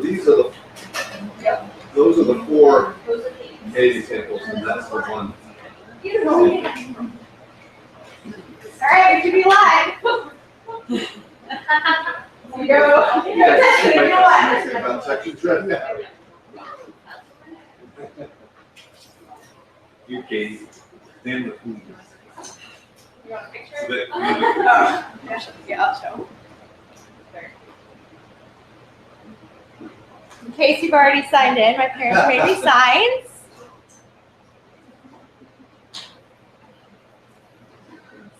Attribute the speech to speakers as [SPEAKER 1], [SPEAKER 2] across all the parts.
[SPEAKER 1] these are the, those are the 4 case examples, and that's the one.
[SPEAKER 2] All right, to be live. You go.
[SPEAKER 1] About sections right now. You Katie, then the food.
[SPEAKER 2] You want a picture?
[SPEAKER 1] Yeah.
[SPEAKER 2] I'll show. In case you've already signed in, my parents made me signs.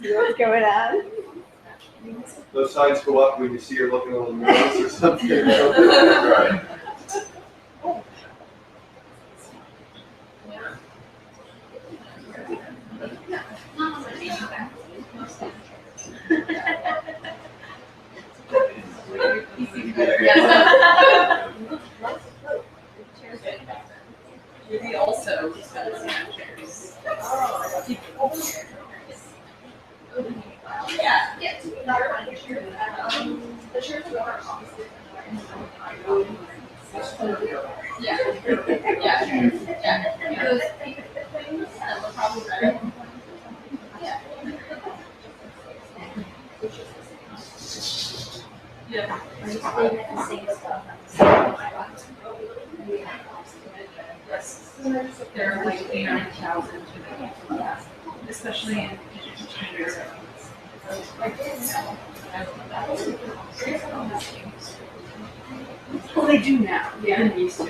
[SPEAKER 2] See what's going on.
[SPEAKER 1] Those signs go up when you see her looking on the mirrors or something. Right.
[SPEAKER 3] Maybe also yeah.
[SPEAKER 2] Yeah.
[SPEAKER 3] Yeah. There are like 800,000, especially in China. Well, they do now. Yeah, they used to.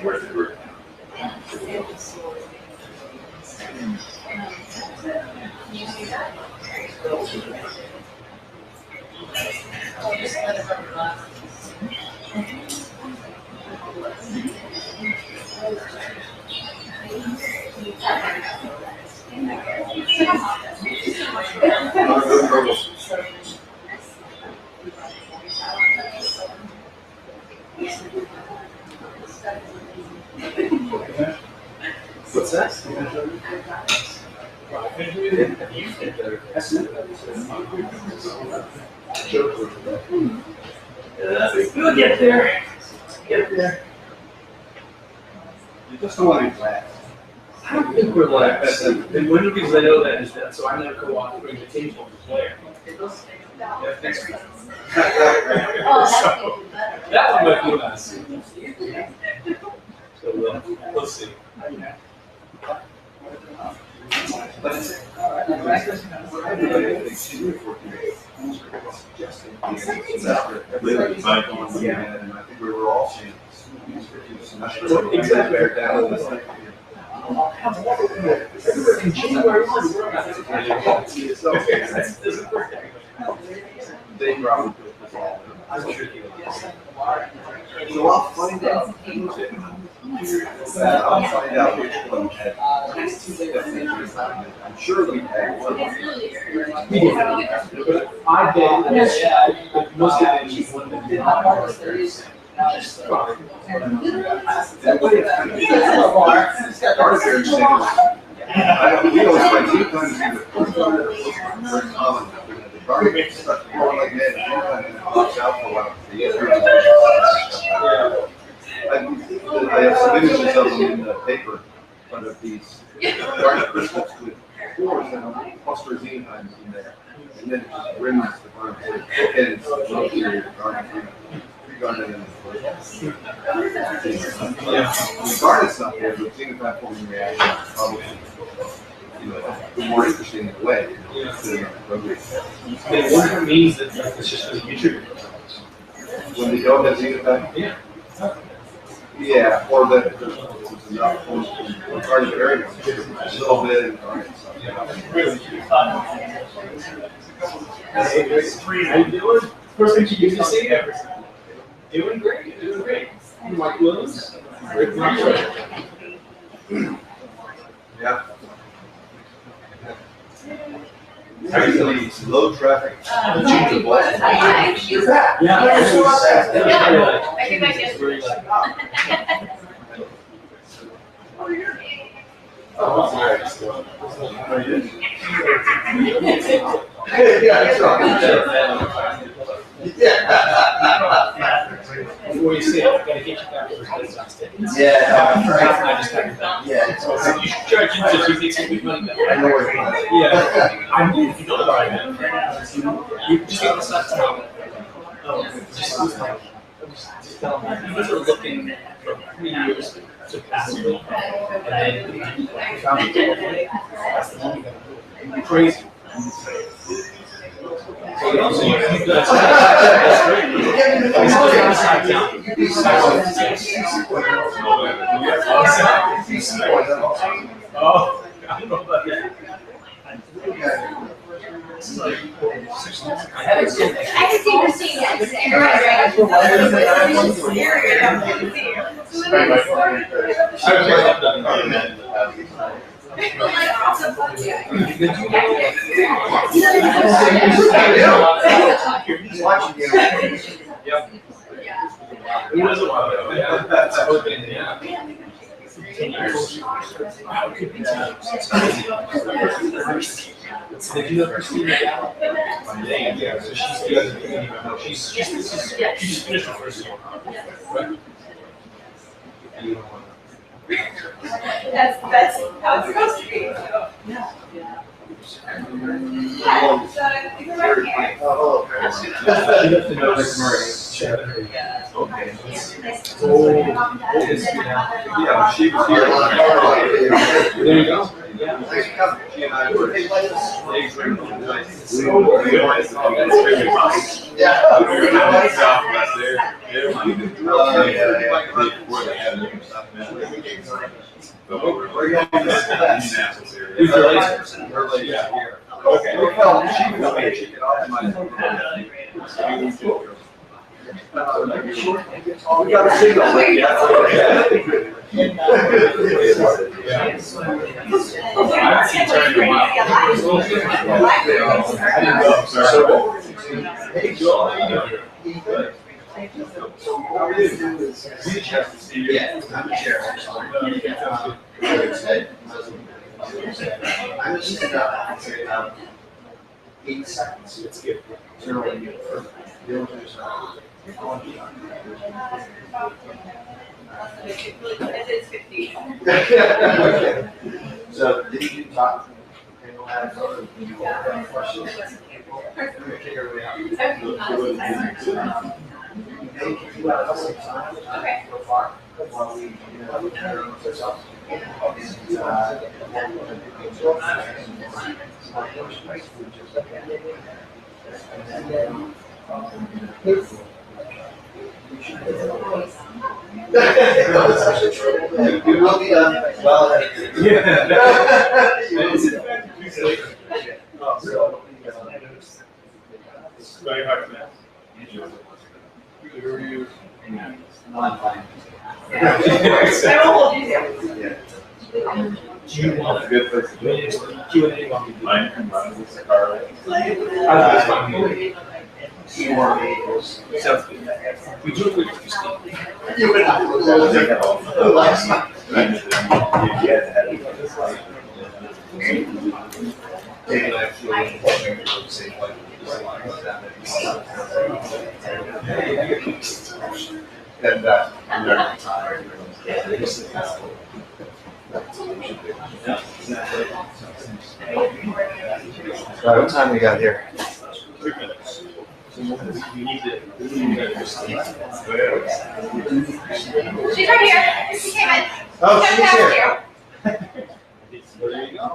[SPEAKER 1] What's that?
[SPEAKER 4] We'll get there. Get there.
[SPEAKER 1] You just don't want to be flat.
[SPEAKER 4] I don't think we're last. And one of the reasons I know that is that so I'm going to co-author the invitation of the player. Yeah, next week. So, that one might be nice. So we'll see.
[SPEAKER 1] And I think we were all saying,
[SPEAKER 4] Exactly.
[SPEAKER 1] They probably put this all in. I'm tricky. So I'll find out. I'll find out which one had. I'm sure we had one.
[SPEAKER 4] We did. I bet but most of them just one that did not work.
[SPEAKER 1] That way it's kind of arbitrary things. We always find sometimes very common. The garnet stuff more like that, and it pops out for a while. I have some images of them in the paper, one of these garnet crystals with pores and cluster xenonyms in there. And then it just rims the garnet. And it's located garnet. Garnet in the garnet stuff there, but xenotype forming reaction is probably more interesting in a way.
[SPEAKER 4] It wouldn't mean that it's just a future.
[SPEAKER 1] When they don't have xenotype?
[SPEAKER 4] Yeah.
[SPEAKER 1] Yeah, or that there's enough garnet variants, a little bit in garnet stuff.
[SPEAKER 4] How you doing? First thing you get to see everything. Doing great, doing great. Mike Williams, great project.
[SPEAKER 1] Yeah. Actually, it's low traffic.
[SPEAKER 2] You're
[SPEAKER 4] back. Yeah.
[SPEAKER 2] I think I did.
[SPEAKER 1] Oh, sorry. Yeah, that's right.
[SPEAKER 4] Before you say it, I gotta get you back to the place on stage.
[SPEAKER 1] Yeah.
[SPEAKER 4] I just got it back.
[SPEAKER 1] Yeah, it's
[SPEAKER 4] So you should charge him just to make some good money back.
[SPEAKER 1] I know where it is.
[SPEAKER 4] Yeah. I mean, if you know about it, you just get the stuff to me. Just tell them, you guys are looking for 3 years to pass it. And then you found it. That's the money. Crazy. So you know, that's great. Oh, I don't know about that. I haven't seen that.
[SPEAKER 2] I can see Christine, yes.
[SPEAKER 1] He's watching you.
[SPEAKER 4] Yep. Who doesn't want to? Yeah, that's open, yeah. 10 years. Wow, it could be 10 years. Did you know Christina? Yeah, so she's she just finished her first year. Right.
[SPEAKER 3] That's how it's supposed to be. Yeah, so you're right here.
[SPEAKER 1] Oh,
[SPEAKER 4] Okay.
[SPEAKER 1] yeah, she was here.
[SPEAKER 4] There you go.
[SPEAKER 1] Thanks for coming. She and I were. Okay. She could optimize. We got a signal. Hey, Joel, how you doing? How are you? Yeah, I'm the chair. I'm just in 8 seconds. It's good.
[SPEAKER 3] It's 50.
[SPEAKER 1] So, did you talk? Questions?
[SPEAKER 3] Okay.
[SPEAKER 1] You will be done well.
[SPEAKER 4] Very hard to match.
[SPEAKER 3] I will hold you there.
[SPEAKER 4] Do you want
[SPEAKER 1] Good place to do it.
[SPEAKER 4] Q&A while we do it? Sounds good. We do it with Christine.
[SPEAKER 1] And what time we got here?
[SPEAKER 4] 3 minutes. You need to.
[SPEAKER 2] She's right here. She came in.
[SPEAKER 1] Oh,
[SPEAKER 2] Come
[SPEAKER 1] she's
[SPEAKER 2] past
[SPEAKER 1] here.
[SPEAKER 2] you.
[SPEAKER 4] There you go.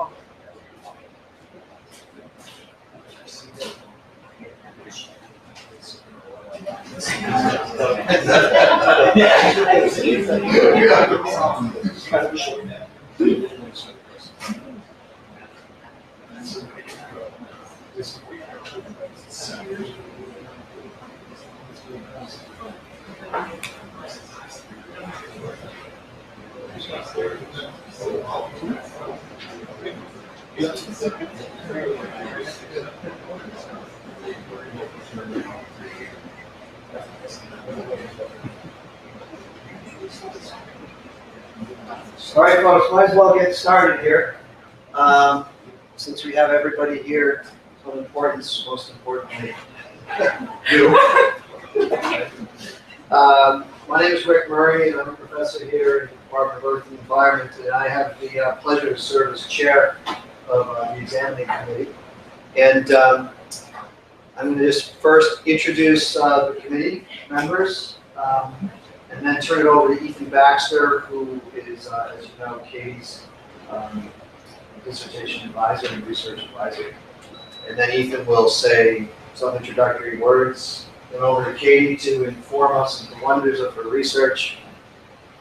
[SPEAKER 5] All right, folks, might as well get started here. Since we have everybody here of importance, most importantly, My name is Rick Murray, and I'm a professor here in the Department of Earth and Environment, and I have the pleasure to serve as chair of the examining committee. And I'm going to just first introduce the committee members, and then turn it over to Ethan Baxter, who is, as you know, Katie's dissertation advisor and research advisor. And then Ethan will say some introductory words, then over to Katie to inform us of the wonders of her research.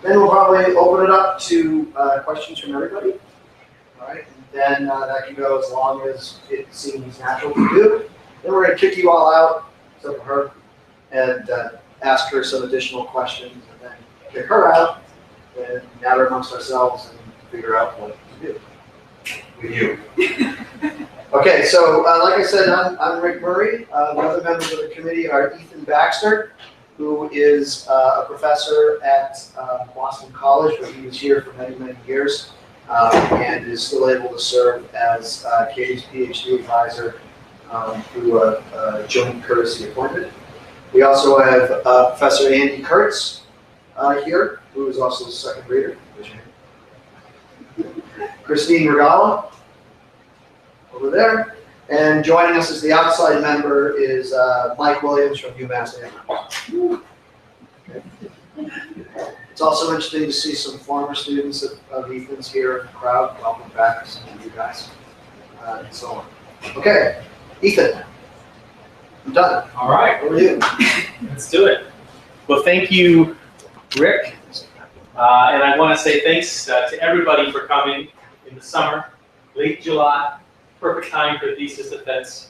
[SPEAKER 5] Then we'll probably open it up to questions from everybody. All right, and then that can go as long as it seems natural to do. Then we're going to kick you all out, except for her, and ask her some additional questions, and then kick her out, and gather amongst ourselves and figure out what to do with you. Okay, so like I said, I'm Rick Murray. The other members of the committee are Ethan Baxter, who is a professor at Boston College, where he was here for many, many years, and is still able to serve as Katie's Ph.D. advisor through a joint courtesy appointment. We also have Professor Andy Kurtz here, who is also a second reader. Christine Regala over there. And joining us as the outside member is Mike Williams from UMass Amherst. Okay. It's also interesting to see some former students of Ethan's here in the crowd. Welcome back, some of you guys, and so on. Okay, Ethan, I'm done.
[SPEAKER 4] All right.
[SPEAKER 5] Over to you.
[SPEAKER 4] Let's do it. Well, thank you, Rick. And I want to say thanks to everybody for coming in the summer, late July, perfect time for thesis defense.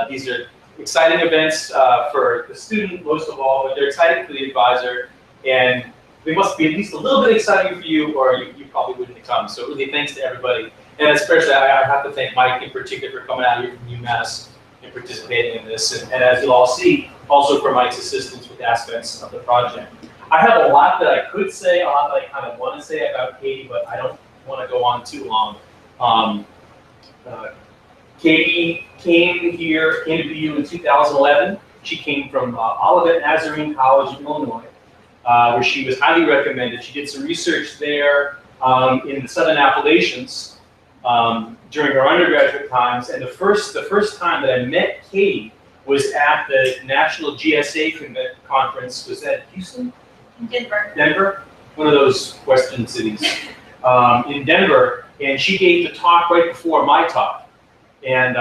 [SPEAKER 4] These are exciting events for the student, most of all, but they're exciting for the advisor, and they must be at least a little bit exciting for you, or you probably wouldn't have come. So really thanks to everybody. And especially I have to thank Mike in particular for coming out here from UMass and participating in this. And as you'll all see, also for Mike's assistance with aspects of the project. I have a lot that I could say, a lot that I kind of want to say about Katie, but I don't want to go on too long. Katie came to BU in 2011. She came from Olivet Nazarene College in Illinois, where she was highly recommended. She did some research there in the Southern Appalachians during her undergraduate times. And the first time that I met Katie was at the National GSA Conference. Was that Houston?
[SPEAKER 3] Denver.
[SPEAKER 4] Denver? One of those Western cities. In Denver. And she gave the talk right before my talk. And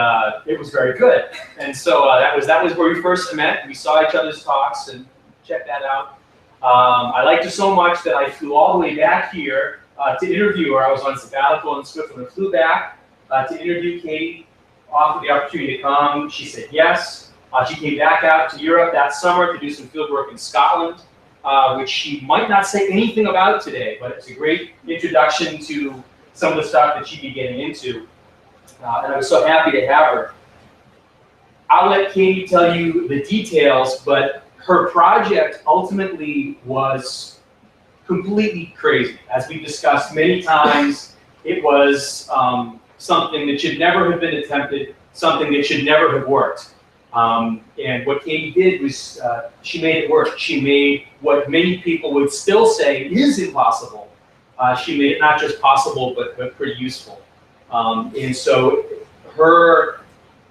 [SPEAKER 4] it was very good. And so that was where we first met. We saw each other's talks and checked that out. I liked her so much that I flew all the way back here to interview her. I was on sabbatical in Switzerland. I flew back to interview Katie, offered the opportunity to come. She said yes. She came back out to Europe that summer to do some field work in Scotland, which she might not say anything about today, but it's a great introduction to some of the stuff that she'd be getting into. And I was so happy to have her. I'll let Katie tell you the details, but her project ultimately was completely crazy. As we've discussed many times, it was something that should never have been attempted, something that should never have worked. And what Katie did was she made it work. She made what many people would still say is impossible. She made it not just possible, but pretty useful. And so her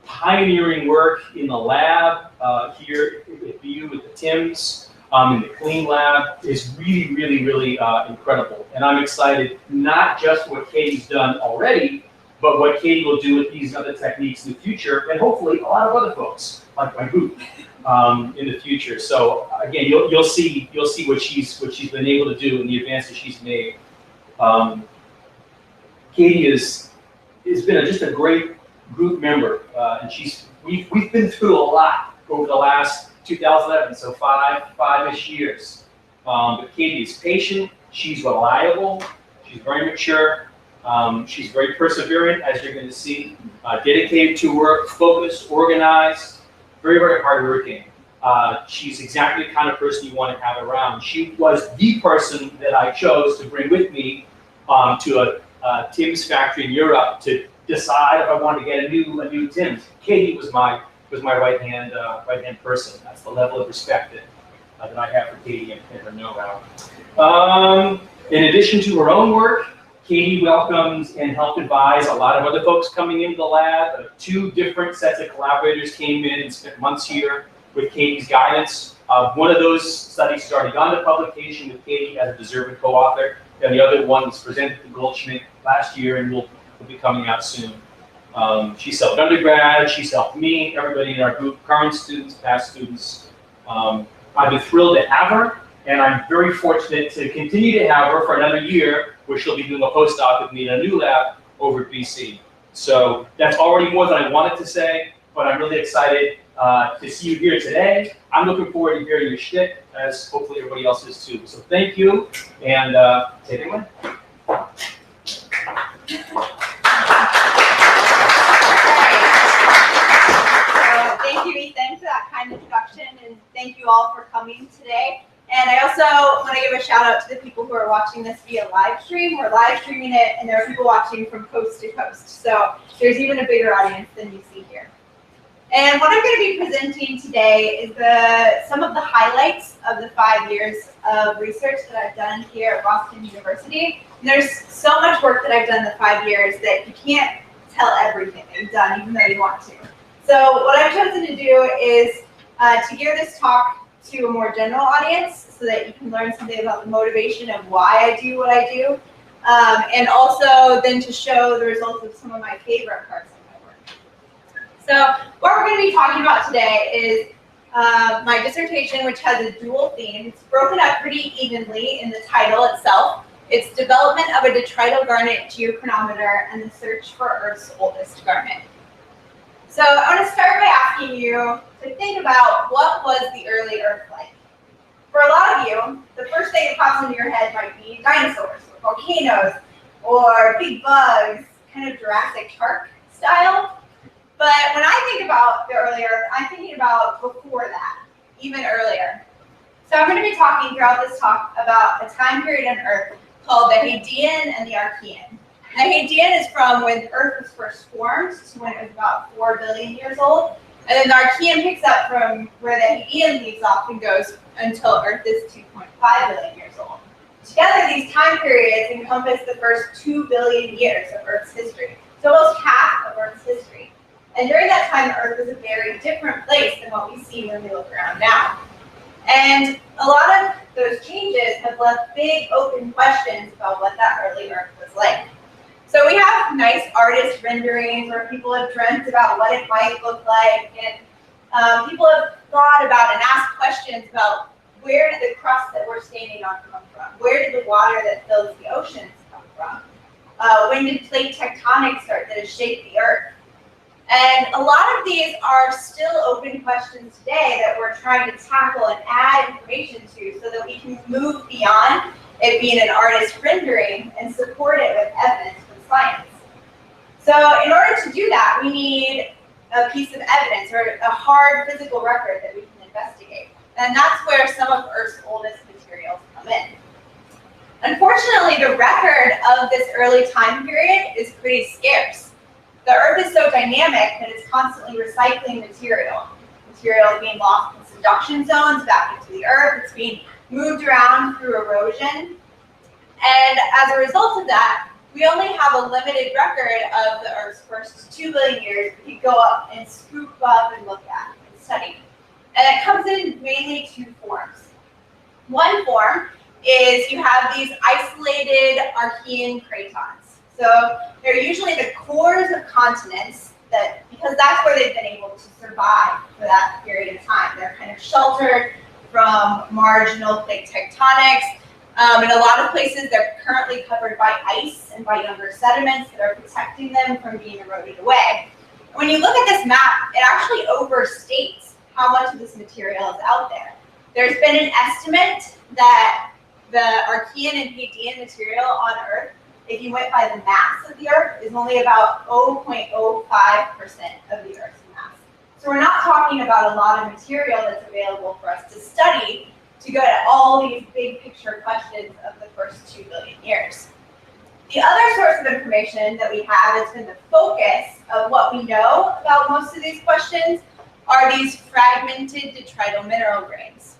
[SPEAKER 4] pioneering work in the lab here at BU with the TIMS, in the clean lab is really, really, really incredible. And I'm excited not just what Katie's done already, but what Katie will do with these other techniques in the future, and hopefully a lot of other folks, like my group, in the future. So again, you'll see what she's been able to do and the advances she's made. Katie has been just a great group member, and we've been through a lot over the last 2011, so five-ish years. But Katie is patient, she's reliable, she's very mature, she's very perseverant, as you're going to see, dedicated to work, focused, organized, very, very hardworking. She's exactly the kind of person you want to have around. She was the person that I chose to bring with me to a TIMS factory in Europe to decide if I wanted to get a new TIMS. Katie was my was my right-hand person. That's the level of respect that I have for Katie and her know-how. In addition to her own work, Katie welcomed and helped advise a lot of other folks coming into the lab. 2 different sets of collaborators came in and spent months here with Katie's guidance. One of those studies has already gone to publication with Katie as a deserving co-author, and the other one was presented to Goldschmidt last year and will be coming out soon. She's helped undergrad, she's helped me, everybody in our group, current students, past students. I've been thrilled to have her, and I'm very fortunate to continue to have her for another year, where she'll be doing a postdoc with me in a new lab over at BC. So that's already more than I wanted to say, but I'm really excited to see you here today. I'm looking forward to hearing your shtick, as hopefully everybody else is too. So thank you, and take it away.
[SPEAKER 2] Thank you, Ethan, for that kind introduction, and thank you all for coming today. And I also want to give a shout out to the people who are watching this via live stream. We're live streaming it, and there are people watching from coast to coast. So there's even a bigger audience than you see here. And what I'm going to be presenting today is some of the highlights of the 5 years of research that I've done here at Boston University. And there's so much work that I've done in the 5 years that you can't tell everything that you've done, even though you want to. So what I've chosen to do is to gear this talk to a more general audience so that you can learn something about the motivation of why I do what I do, and also then to show the results of some of my favorite parts of my work. So what we're going to be talking about today is my dissertation, which has a dual theme. It's broken up pretty evenly in the title itself. It's Development of a Detrital Garnet Geochronometer and the Search for Earth's Oldest Garnet. So I want to start by asking you to think about what was the early Earth like. For a lot of you, the first thing that pops into your head might be dinosaurs, or volcanoes, or big bugs, kind of Jurassic Park style. But when I think about the early Earth, I'm thinking about before that, even earlier. So I'm going to be talking throughout this talk about a time period on Earth called the Hadean and the Archean. The Hadean is from when Earth was first formed to when it was about 4 billion years old. And then the Archean picks up from where the Hadean leaves off and goes until Earth is 2.5 billion years old. Together, these time periods encompass the first 2 billion years of Earth's history. So almost half of Earth's history. And during that time, Earth was a very different place than what we see when we look around now. And a lot of those changes have left big open questions about what that early Earth was like. So we have nice artist renderings where people have dreamt about what it might look like, and people have thought about and asked questions about where did the crust that we're standing on come from? Where did the water that fills the oceans come from? When did plate tectonics start that has shaped the Earth? And a lot of these are still open questions today that we're trying to tackle and add information to so that we can move beyond it being an artist rendering and support it with evidence from science. So in order to do that, we need a piece of evidence or a hard physical record that we can investigate. And that's where some of Earth's oldest materials come in. Unfortunately, the record of this early time period is pretty scarce. The Earth is so dynamic that it's constantly recycling material. Material is being lost in subduction zones back into the Earth. It's being moved around through erosion. And as a result of that, we only have a limited record of the Earth's first 2 billion years we could go up and scoop up and look at and study. And it comes in mainly 2 forms. One form is you have these isolated Archean cratons. So they're usually the cores of continents because that's where they've been able to survive for that period of time. They're kind of sheltered from marginal plate tectonics. In a lot of places, they're currently covered by ice and by younger sediments that are protecting them from being eroded away. When you look at this map, it actually overstates how much of this material is out there. There's been an estimate that the Archean and Hadean material on Earth, if you went by the mass of the Earth, is only about 0.05% of the Earth's mass. So we're not talking about a lot of material that's available for us to study to go at all these big picture questions of the first 2 billion years. The other source of information that we have that's been the focus of what we know about most of these questions are these fragmented detrital mineral grains.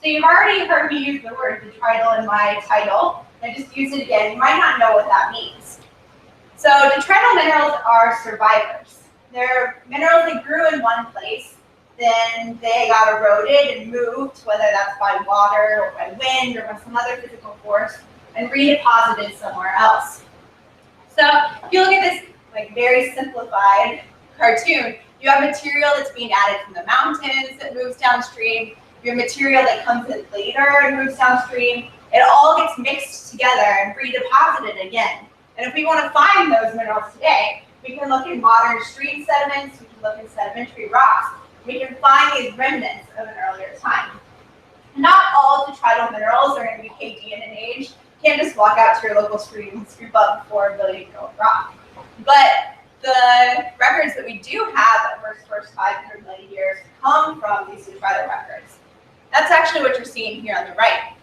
[SPEAKER 2] So you've already heard me use the word detrital in my title. I just use it again. You might not know what that means. So detrital minerals are survivors. They're minerals that grew in one place, then they got eroded and moved, whether that's by water or by wind or by some other physical force, and redeposited somewhere else. So if you look at this like very simplified cartoon, you have material that's being added from the mountains that moves downstream. You have material that comes in later and moves downstream. It all gets mixed together and redeposited again. And if we want to find those minerals today, we can look in modern stream sediments, we can look in sedimentary rocks, we can find these remnants of an earlier time. Not all detrital minerals are going to be Ph.D. in an age. You can't just walk out to your local stream and scoop up 4 billion year old rock. But the records that we do have over the first 500 million years come from these detrital records. That's actually what you're seeing here on the right.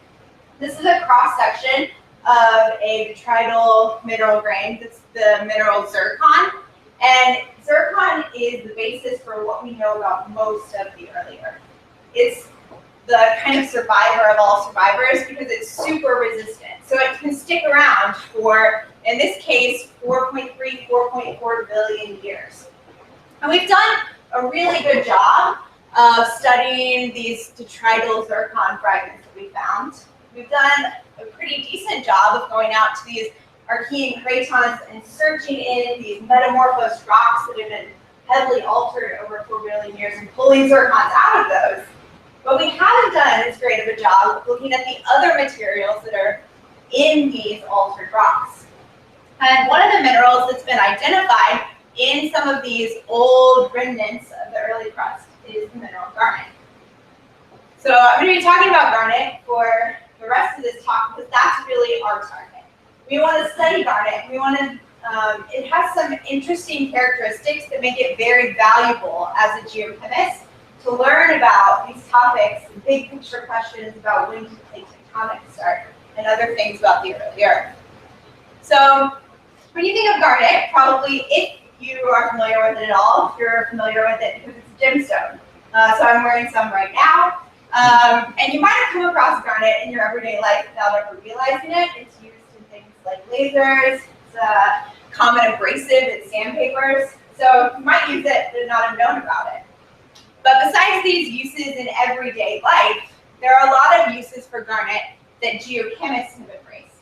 [SPEAKER 2] This is a cross-section of a detrital mineral grain. That's the mineral zircon. And zircon is the basis for what we know about most of the early Earth. It's the kind of survivor of all survivors because it's super resistant. So it can stick around for, in this case, 4.3, 4.4 billion years. And we've done a really good job of studying these detrital zircon fragments that we found. We've done a pretty decent job of going out to these Archean cratons and searching in these metamorphosed rocks that have been heavily altered over 4 billion years and pulling zircons out of those. But we haven't done as great of a job of looking at the other materials that are in these altered rocks. And one of the minerals that's been identified in some of these old remnants of the early crust is the mineral garnet. So I'm going to be talking about garnet for the rest of this talk because that's really our target. We want to study garnet. We want to. It has some interesting characteristics that make it very valuable as a geochemist to learn about these topics, big picture questions about when plate tectonics start, and other things about the early Earth. So when you think of garnet, probably if you are familiar with it at all, if you're familiar with it because it's a gemstone. So I'm wearing some right now. And you might have come across garnet in your everyday life without ever realizing it. It's used in things like lasers, it's a common abrasive in sandpapers. So you might use it but not have known about it. But besides these uses in everyday life, there are a lot of uses for garnet that geochemists have embraced.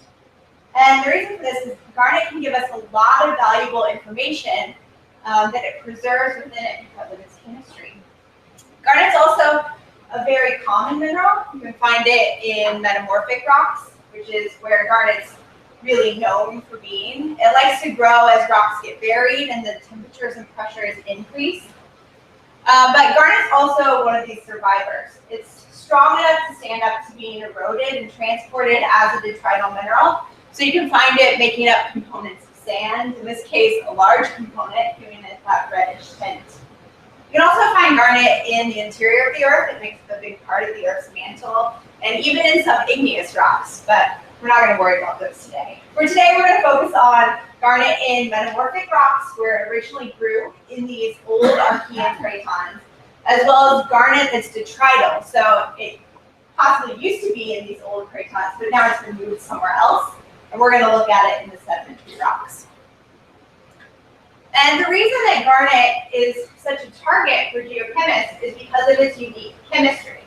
[SPEAKER 2] And the reason for this is garnet can give us a lot of valuable information that it preserves within it because of its chemistry. Garnet's also a very common mineral. You can find it in metamorphic rocks, which is where garnet's really known for being. It likes to grow as rocks get buried and the temperatures and pressures increase. But garnet's also one of these survivors. It's strong enough to stand up to being eroded and transported as a detrital mineral. So you can find it making up components of sand, in this case a large component, giving it that reddish tint. You can also find garnet in the interior of the Earth. It makes up a big part of the Earth's mantle, and even in some igneous rocks, but we're not going to worry about those today. For today, we're going to focus on garnet in metamorphic rocks where it originally grew in these old Archean cratons, as well as garnet that's detrital. So it possibly used to be in these old cratons, but now it's been moved somewhere else, and we're going to look at it in the sedimentary rocks. And the reason that garnet is such a target for geochemists is because of its unique chemistry.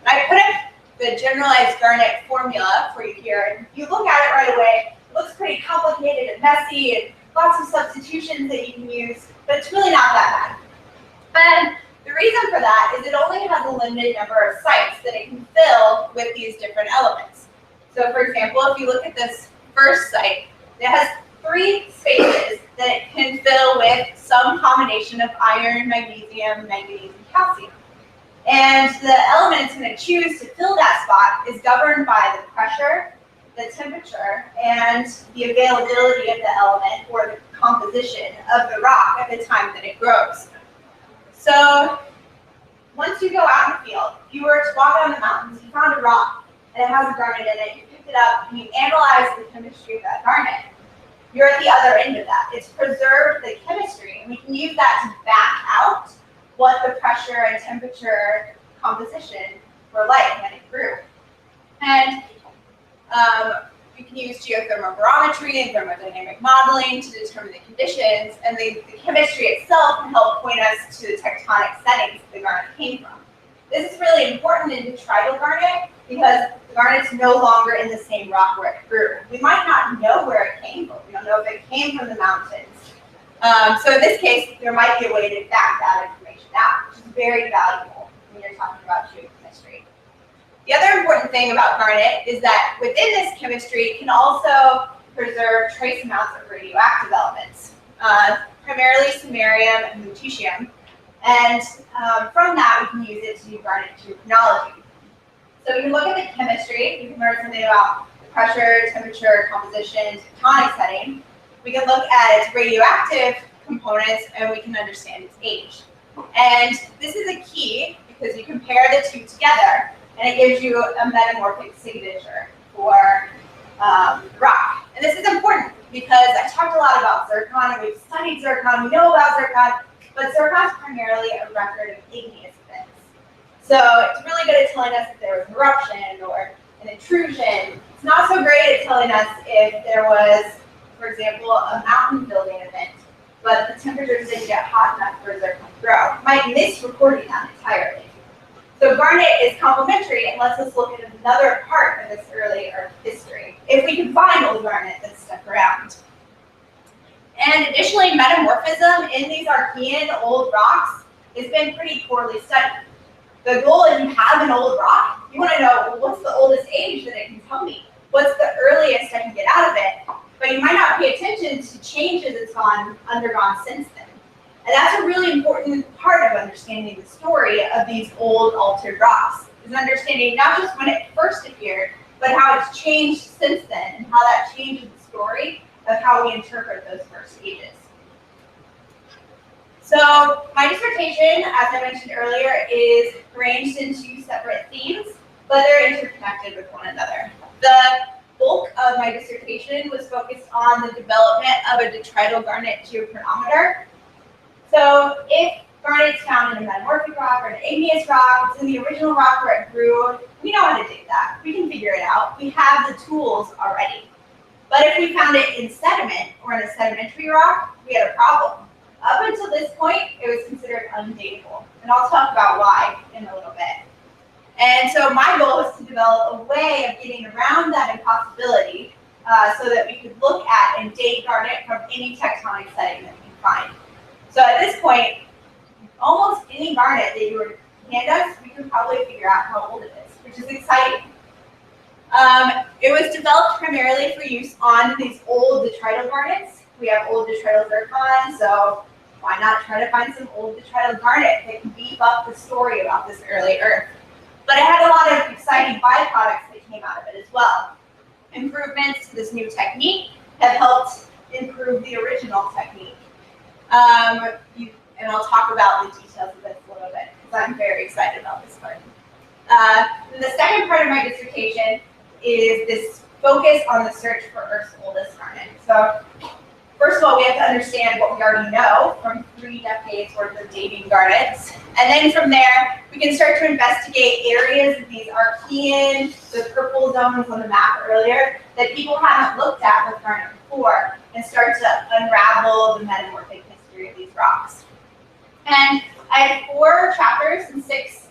[SPEAKER 2] And I put up the generalized garnet formula for you here. And if you look at it right away, it looks pretty complicated and messy and lots of substitutions that you can use, but it's really not that bad. And the reason for that is it only has a limited number of sites that it can fill with these different elements. So for example, if you look at this first site, it has 3 spaces that it can fill with some combination of iron, magnesium, manganese, and calcium. And the element it's going to choose to fill that spot is governed by the pressure, the temperature, and the availability of the element or the composition of the rock at the time that it grows. So once you go out in the field, if you were to walk down the mountains, you found a rock and it has a garnet in it, you picked it up and you analyze the chemistry of that garnet, you're at the other end of that. It's preserved the chemistry, and we can use that to back out what the pressure and temperature composition were like when it grew. And you can use geothermal barometry and thermodynamic modeling to determine the conditions, and the chemistry itself can help point us to the tectonic settings the garnet came from. This is really important in detrital garnet because the garnet's no longer in the same rock where it grew. We might not know where it came from. We don't know if it came from the mountains. So in this case, there might be a way to back that information out, which is very valuable when you're talking about geochemistry. The other important thing about garnet is that within this chemistry, it can also preserve trace amounts of radioactive elements, primarily samarium and lutetium. And from that, we can use it to do garnet geochronology. So we can look at the chemistry. We can learn something about the pressure, temperature, composition, tectonic setting. We can look at its radioactive components, and we can understand its age. And this is a key because you compare the two together, and it gives you a metamorphic signature for rock. And this is important because I talked a lot about zircon, and we've studied zircon, we know about zircon, but zircon is primarily a record of igneous events. So it's really good at telling us if there was an eruption or an intrusion. It's not so great at telling us if there was, for example, a mountain building event, but the temperatures didn't get hot enough for zircon to grow. It might miss recording that entirely. So garnet is complementary and lets us look at another part of this early Earth history, if we can find old garnet that's stuck around. And additionally, metamorphism in these Archean old rocks has been pretty poorly studied. The goal, if you have an old rock, you want to know, well, what's the oldest age that it can tell me? What's the earliest I can get out of it? But you might not pay attention to changes it's undergone since then. And that's a really important part of understanding the story of these old altered rocks, is understanding not just when it first appeared, but how it's changed since then, and how that changes the story of how we interpret those first stages. So my dissertation, as I mentioned earlier, is arranged into separate themes, but they're interconnected with one another. The bulk of my dissertation was focused on the development of a detrital garnet geochronometer. So if garnet is found in a metamorphic rock or an igneous rock, it's in the original rock where it grew, we know how to dig that. We can figure it out. We have the tools already. But if we found it in sediment or in a sedimentary rock, we had a problem. Up until this point, it was considered undateable. And I'll talk about why in a little bit. And so my goal was to develop a way of getting around that impossibility so that we could look at and date garnet from any tectonic setting that we can find. So at this point, almost any garnet that you were to hand us, we could probably figure out how old it is, which is exciting. It was developed primarily for use on these old detrital garnets. We have old detrital zircon, so why not try to find some old detrital garnet that can beef up the story about this early Earth? But it had a lot of exciting byproducts that came out of it as well. Improvements to this new technique have helped improve the original technique. And I'll talk about the details of this a little bit, because I'm very excited about this part. The second part of my dissertation is this focus on the search for Earth's oldest garnet. So first of all, we have to understand what we already know from 3 decades worth of dating garnets. And then from there, we can start to investigate areas of these Archean, the purple zones on the map earlier, that people haven't looked at with garnet before, and start to unravel the metamorphic history of these rocks. And I had 4 chapters and 6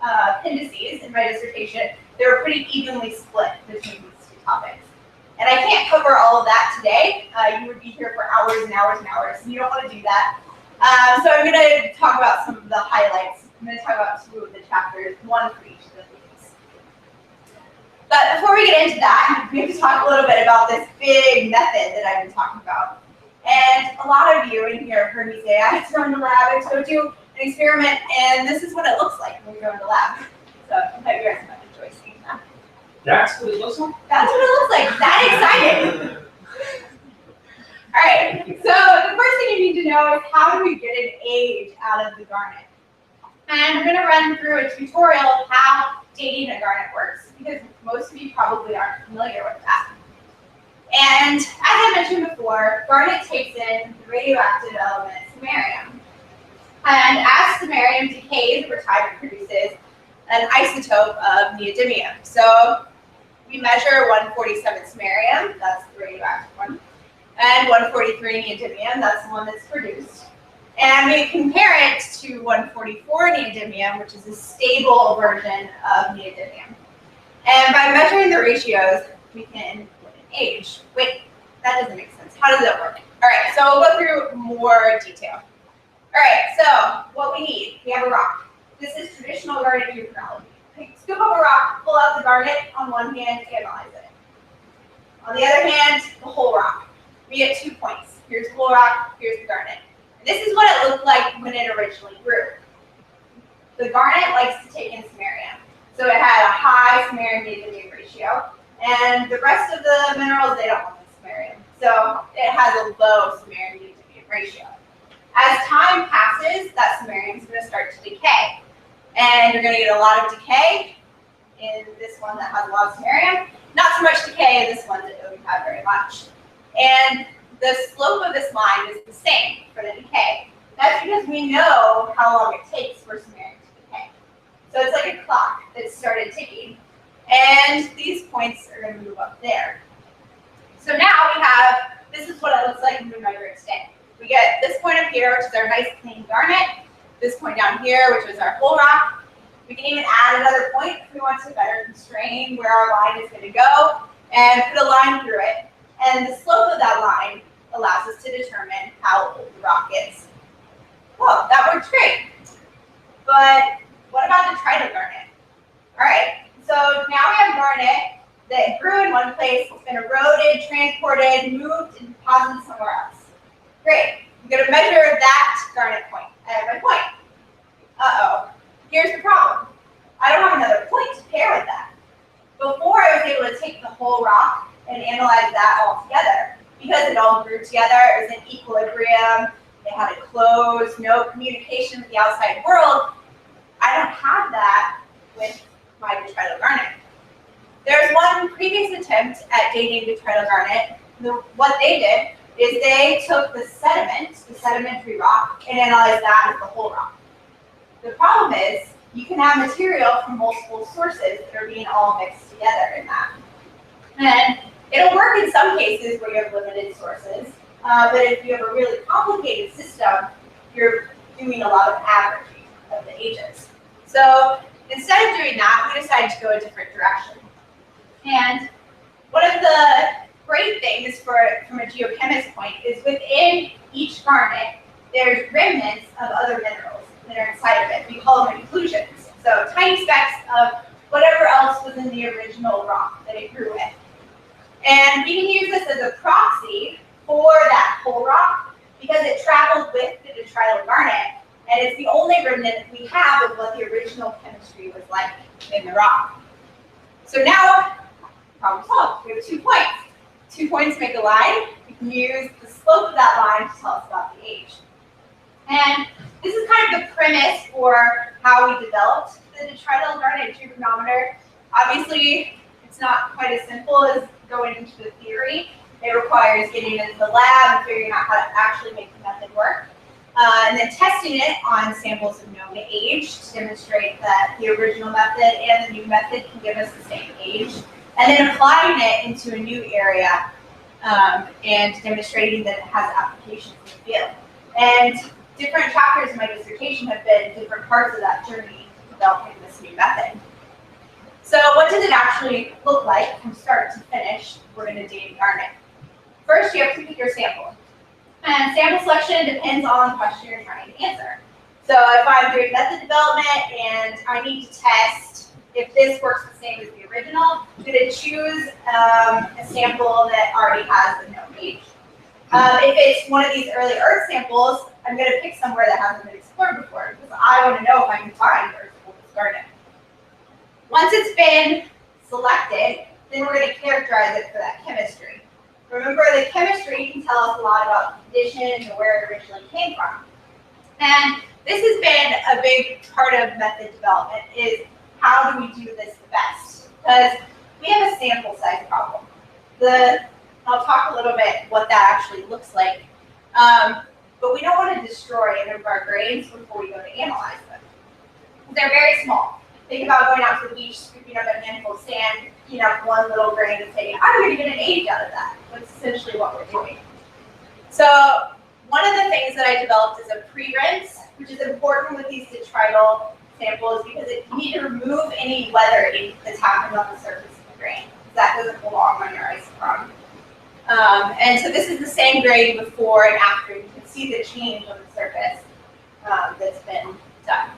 [SPEAKER 2] appendices in my dissertation. They were pretty evenly split between these 2 topics. And I can't cover all of that today. You would be here for hours and hours and hours, and you don't want to do that. So I'm going to talk about some of the highlights. I'm going to talk about 2 of the chapters, 1 for each of the themes. But before we get into that, we have to talk a little bit about this big method that I've been talking about. And a lot of you in here have heard me say, I have to go into the lab, I have to go do an experiment, and this is what it looks like when we go into the lab. So I hope you guys might enjoy seeing that.
[SPEAKER 4] That's what it looks like?
[SPEAKER 2] That's what it looks like. That exciting. All right, so the first thing you need to know is how do we get an age out of the garnet? And we're going to run through a tutorial of how dating a garnet works, because most of you probably aren't familiar with that. And as I mentioned before, garnet takes in the radioactive element samarium. And as samarium decays over time, it produces an isotope of neodymium. So we measure 147 samarium, that's the radioactive one, and 143 neodymium, that's the one that's produced. And we compare it to 144 neodymium, which is a stable version of neodymium. And by measuring the ratios, we can look at age. Wait, that doesn't make sense. How does that work? All right, so we'll go through more detail. All right, so what we need, we have a rock. This is traditional garnet geochronology. Scoop up a rock, pull out the garnet on one hand, analyze it. On the other hand, the whole rock. We get 2 points. Here's the whole rock, here's the garnet. And this is what it looked like when it originally grew. The garnet likes to take in samarium. So it had a high samarium neodymium ratio. And the rest of the minerals, they don't want the samarium. So it has a low samarium neodymium ratio. As time passes, that samarium is going to start to decay. And you're going to get a lot of decay in this one that has a lot of samarium. Not so much decay in this one that doesn't have very much. And the slope of this line is the same for the decay. That's because we know how long it takes for samarium to decay. So it's like a clock that started ticking. And these points are going to move up there. So now we have, this is what it looks like when we measure it today. We get this point up here, which is our nice clean garnet. This point down here, which is our whole rock. We can even add another point if we want to better constrain where our line is going to go and put a line through it. And the slope of that line allows us to determine how old the rock is. Whoa, that works great. But what about the tridal garnet? All right, so now we have garnet that grew in one place, it's been eroded, transported, moved, and deposited somewhere else. Great. I'm going to measure that garnet point. I have my point. Uh-oh. Here's the problem. I don't have another point to pair with that. Before, I was able to take the whole rock and analyze that all together. Because it all grew together, it was in equilibrium, it had it closed, no communication with the outside world. I don't have that with my detrital garnet. There's one previous attempt at dating detrital garnet. What they did is they took the sediment, the sedimentary rock, and analyzed that as the whole rock. The problem is, you can have material from multiple sources that are being all mixed together in that. And it'll work in some cases where you have limited sources, but if you have a really complicated system, you're doing a lot of averaging of the ages. So instead of doing that, we decided to go a different direction. And one of the great things from a geochemist point is within each garnet, there's remnants of other minerals that are inside of it. We call them inclusions. So tiny specks of whatever else was in the original rock that it grew with. And we can use this as a proxy for that whole rock because it traveled with the detrital garnet, and it's the only remnant we have of what the original chemistry was like in the rock. So now, problem solved. We have 2 points. 2 points make a line. We can use the slope of that line to tell us about the age. And this is kind of the premise for how we developed the detrital garnet geochronometer. Obviously, it's not quite as simple as going into the theory. It requires getting into the lab and figuring out how to actually make the method work. And then testing it on samples of known age to demonstrate that the original method and the new method can give us the same age. And then applying it into a new area and demonstrating that it has applications in the field. And different chapters in my dissertation have been different parts of that journey developing this new method. So what does it actually look like from start to finish? We're going to date garnet. First, you have to pick your sample. And sample selection depends on the question you're trying to answer. So if I'm doing method development and I need to test if this works the same as the original, I'm going to choose a sample that already has a known age. If it's one of these early Earth samples, I'm going to pick somewhere that hasn't been explored before because I want to know if I can find Earth garnet. Once it's been selected, then we're going to characterize it for that chemistry. Remember, the chemistry can tell us a lot about the conditions and where it originally came from. And this has been a big part of method development is how do we do this the best? Because we have a sample size problem. I'll talk a little bit what that actually looks like. but we don't want to destroy any of our grains before we go to analyze them. They're very small. Think about going out to the beach, scooping up a handful of sand, picking up one little grain and saying, I'm going to get an age out of that. That's essentially what we're doing. So one of the things that I developed is a pre-rinse, which is important with these detrital samples because you need to remove any weathering that's happened on the surface of the grain. That doesn't belong on your isochrome. And so this is the same grain before and after. You can see the change on the surface that's been done.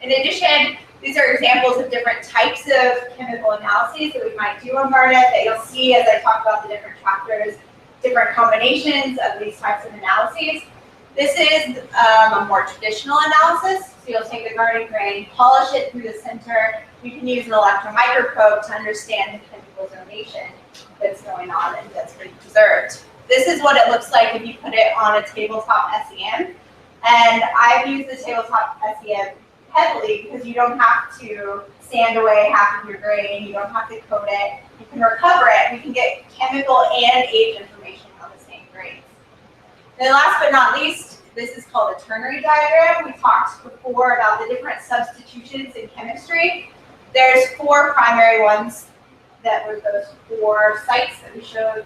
[SPEAKER 2] In addition, these are examples of different types of chemical analyses that we might do on garnet that you'll see as I talk about the different chapters, different combinations of these types of analyses. This is a more traditional analysis. So you'll take the garnet grain, polish it through the center. You can use an electron microscope to understand the chemical zonation that's going on and that's been preserved. This is what it looks like if you put it on a tabletop SEM. And I've used the tabletop SEM heavily because you don't have to sand away half of your grain, you don't have to coat it, you can recover it, you can get chemical and age information on the same grains. And then last but not least, this is called a ternary diagram. We talked before about the different substitutions in chemistry. There's 4 primary ones that were those 4 sites that we showed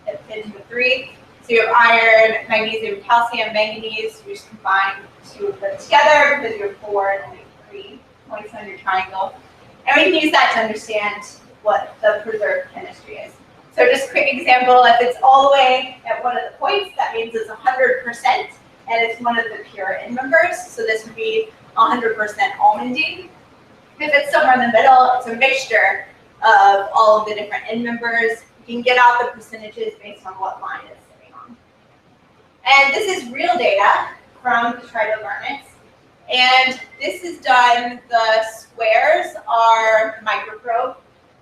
[SPEAKER 2] that fit into 3. So you have iron, magnesium, calcium, manganese. You just combine 2 of them together because you have 4 and only 3 points on your triangle. And we can use that to understand what the preserved chemistry is. So just a quick example, if it's all the way at one of the points, that means it's 100%, and it's one of the pure end members. So this would be 100% almandine. If it's somewhere in the middle, it's a mixture of all of the different end members. You can get out the percentages based on what line it's sitting on. And this is real data from detrital garnets. And this is done, the squares are microprobe,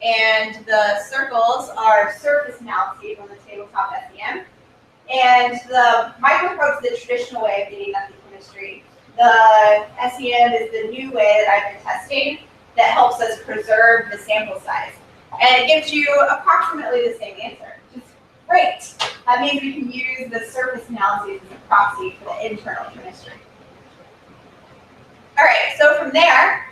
[SPEAKER 2] and the circles are surface analyses on the tabletop SEM. And the microprobe is the traditional way of getting at the chemistry. The SEM is the new way that I've been testing that helps us preserve the sample size. And it gives you approximately the same answer, which is great. That means we can use the surface analyses as a proxy for the internal chemistry. All right, so from there,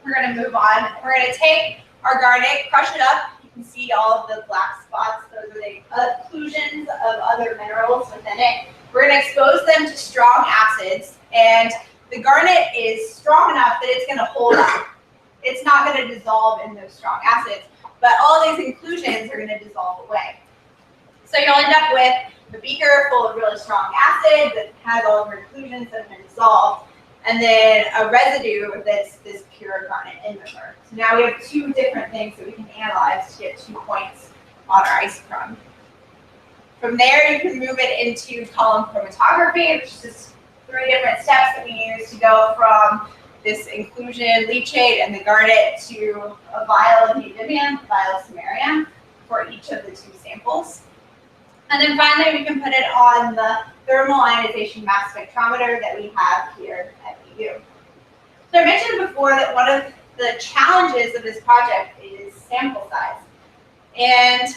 [SPEAKER 2] we're going to move on. We're going to take our garnet, crush it up. You can see all of the black spots. Those are the occlusions of other minerals within it. We're going to expose them to strong acids, and the garnet is strong enough that it's going to hold up. It's not going to dissolve in those strong acids, but all these inclusions are going to dissolve away. So you'll end up with a beaker full of really strong acid that has all of your inclusions that have been dissolved, and then a residue that's this pure garnet end member. So now we have 2 different things that we can analyze to get 2 points on our isochrome. From there, you can move it into column chromatography, which is just 3 different steps that we use to go from this inclusion leachate and the garnet to a vial of neodymium, vial of samarium for each of the 2 samples. And then finally, we can put it on the thermal ionization mass spectrometer that we have here at BU. So I mentioned before that one of the challenges of this project is sample size. And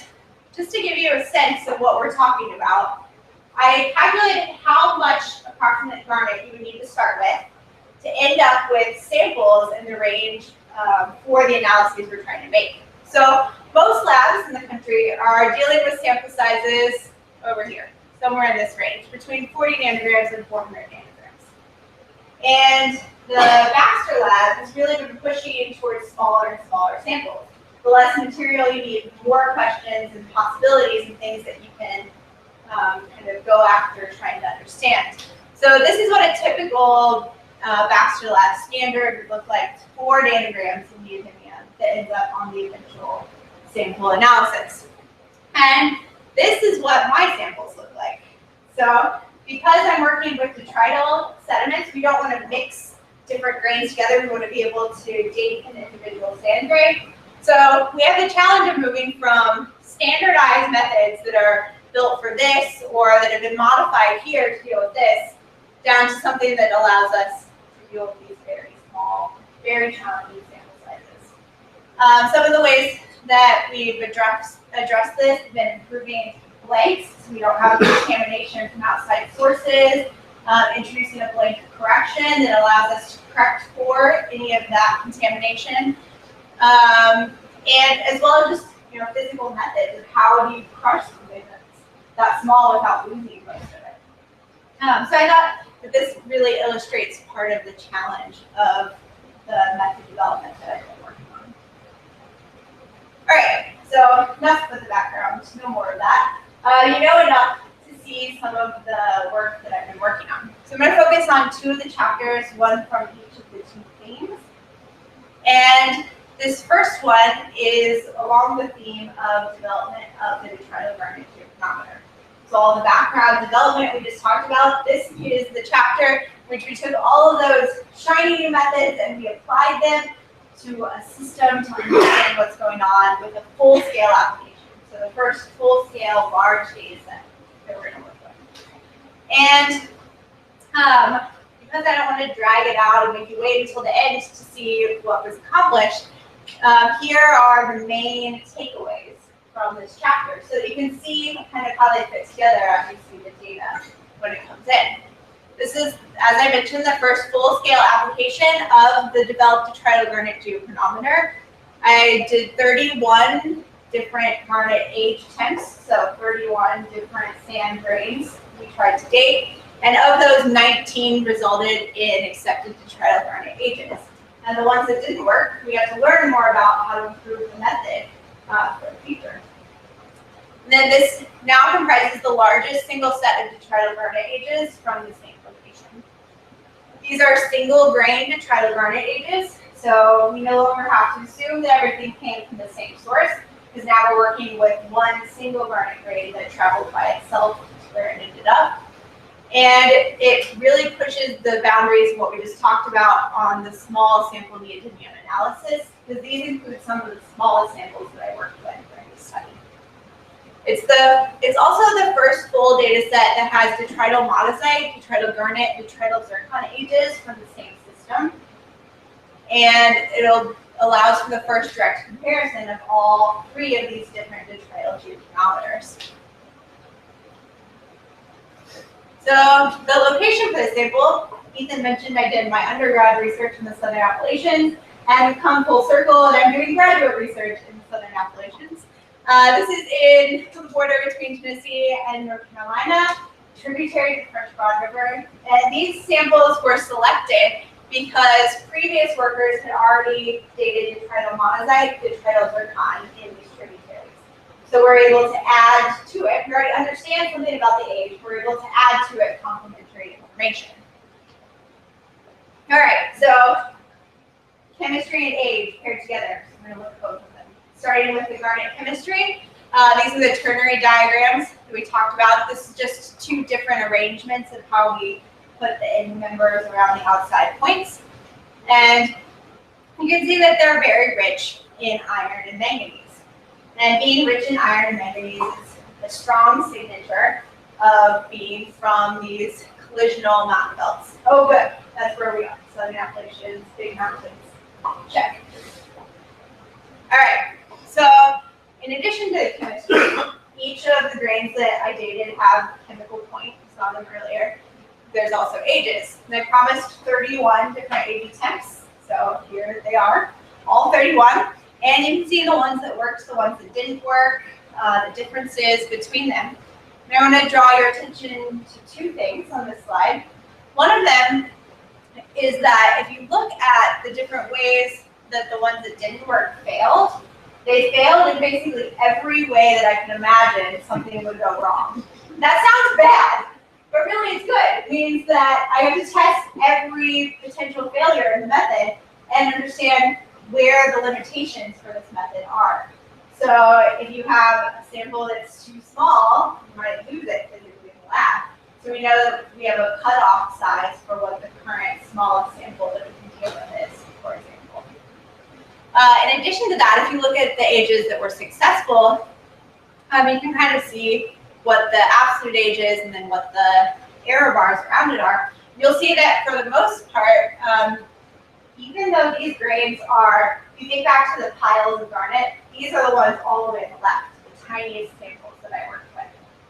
[SPEAKER 2] just to give you a sense of what we're talking about, I calculated how much approximate garnet you would need to start with to end up with samples in the range for the analyses we're trying to make. So most labs in the country are dealing with sample sizes over here, somewhere in this range, between 40 nanograms and 400 nanograms. And the Baxter lab has really been pushing towards smaller and smaller samples. The less material you need, more questions and possibilities and things that you can kind of go after trying to understand. So this is what a typical Baxter lab standard would look like: 4 nanograms of neodymium that ends up on the eventual sample analysis. And this is what my samples look like. So because I'm working with detrital sediments, we don't want to mix different grains together. We want to be able to date an individual sand grain. So we have the challenge of moving from standardized methods that are built for this or that have been modified here to deal with this, down to something that allows us to deal with these very small, very challenging sample sizes. Some of the ways that we've addressed this have been improving blanks, so we don't have contamination from outside sources. introducing a blanket correction that allows us to correct for any of that contamination. And as well as just, physical methods of how do you crush something that's that small without losing most of it. So I thought that this really illustrates part of the challenge of the method development that I've been working on. All right, so enough with the background, no more of that. You know enough to see some of the work that I've been working on. So I'm going to focus on 2 of the chapters, one from each of the 2 themes. And this first one is along the theme of development of the detrital garnet geochronometer. So all the background development we just talked about, this is the chapter which we took all of those shiny new methods and we applied them to a system to understand what's going on with a full-scale application. So the first full-scale large data set that we're going to work with. And because I don't want to drag it out and make you wait until the end to see what was accomplished, here are the main takeaways from this chapter, so that you can see kind of how they fit together as you see the data when it comes in. This is, as I mentioned, the first full-scale application of the developed detrital garnet geochronometer. I did 31 different garnet age temps, so 31 different sand grains we tried to date, and of those, 19 resulted in accepted detrital garnet ages. And the ones that didn't work, we had to learn more about how to improve the method for the future. And then this now comprises the largest single set of detrital garnet ages from the same location. These are single grain detrital garnet ages, so we no longer have to assume that everything came from the same source, because now we're working with one single garnet grain that traveled by itself to where it ended up. And it really pushes the boundaries of what we just talked about on the small sample neodymium analysis, because these include some of the smallest samples that I worked with during this study. It's also the first full data set that has detrital monazite, detrital garnet, detrital zircon ages from the same system. And it allows for the first direct comparison of all 3 of these different detrital geochronometers. So the location for the sample, Ethan mentioned I did my undergrad research in the Southern Appalachians, and we've come full circle and I'm doing graduate research in the Southern Appalachians. This is in the border between Tennessee and North Carolina, tributary to the French Broad River. And these samples were selected because previous workers had already dated detrital monazite, detrital zircon in these tributaries. So we're able to add to it. We already understand something about the age. We're able to add to it complementary information. All right, so chemistry and age paired together. So we're going to look at both of them. Starting with the garnet chemistry, these are the ternary diagrams that we talked about. This is just 2 different arrangements of how we put the end members around the outside points. And you can see that they're very rich in iron and manganese. And being rich in iron and manganese is a strong signature of being from these collisional mountain belts. Oh, good. That's where we are. Southern Appalachians, big mountains. Check. All right. So, in addition to the chemistry, each of the grains that I dated have chemical points. We saw them earlier. There's also ages. And I promised 31 different AG temps. So here they are, all 31. And you can see the ones that worked, the ones that didn't work, the differences between them. And I want to draw your attention to 2 things on this slide. One of them is that if you look at the different ways that the ones that didn't work failed, they failed in basically every way that I can imagine something would go wrong. That sounds bad, but really it's good. It means that I have to test every potential failure in the method and understand where the limitations for this method are. So if you have a sample that's too small, you might lose it physically in the lab. So we know that we have a cutoff size for what the current smallest sample that we can deal with is, for example. In addition to that, if you look at the ages that were successful, you can kind of see what the absolute age is and then what the error bars around it are. You'll see that for the most part, even though these grains are, if you think back to the piles of garnet, these are the ones all the way on the left, the tiniest samples that I worked with.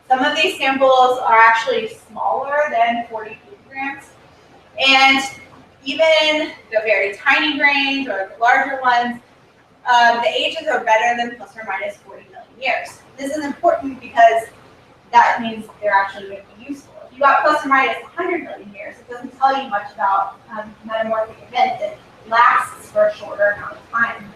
[SPEAKER 2] Some of these samples are actually smaller than 40 picograms. And even the very tiny grains or the larger ones, the ages are better than plus or minus 40 million years. This is important because that means they're actually going to be useful. If you got plus or minus 100 million years, it doesn't tell you much about metamorphic events. It lasts for a shorter amount of time.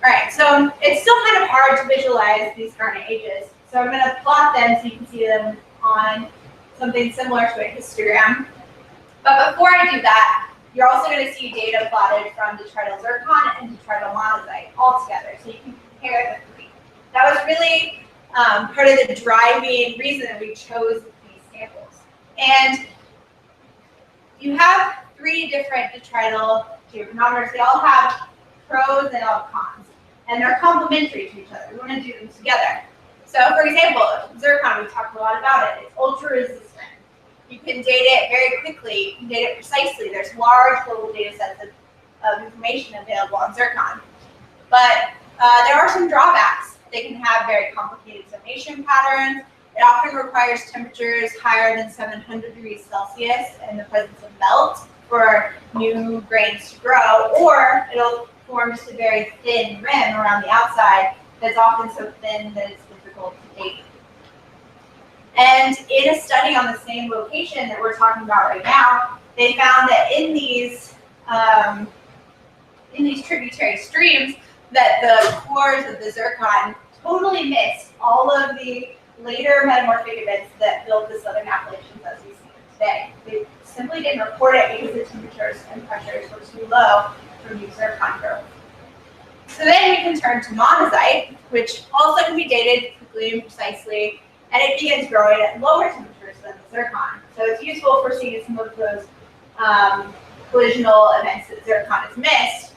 [SPEAKER 2] All right, so it's still kind of hard to visualize these garnet ages. So I'm going to plot them so you can see them on something similar to a histogram. But before I do that, you're also going to see data plotted from detrital zircon and detrital monazite all together, so you can compare the three. That was really part of the driving reason that we chose these samples. And you have three different detrital geochronometers. They all have pros and all cons, and they're complementary to each other. We want to do them together. So, for example, zircon, we talked a lot about it. It's ultra resistant. You can date it very quickly. You can date it precisely. There's large global data sets of information available on zircon. But there are some drawbacks. They can have very complicated zonation patterns. It often requires temperatures higher than 700 degrees Celsius in the presence of melt for new grains to grow, or it'll form just a very thin rim around the outside that's often so thin that it's difficult to date. And in a study on the same location that we're talking about right now, they found that in these tributary streams, that the cores of the zircon totally missed all of the later metamorphic events that built the Southern Appalachians as we see them today. They simply didn't report it because the temperatures and pressures were too low for new zircon growth. So then we can turn to monazite, which also can be dated quickly and precisely, and it begins growing at lower temperatures than the zircon. So it's useful for seeing some of those collisional events that zircon has missed,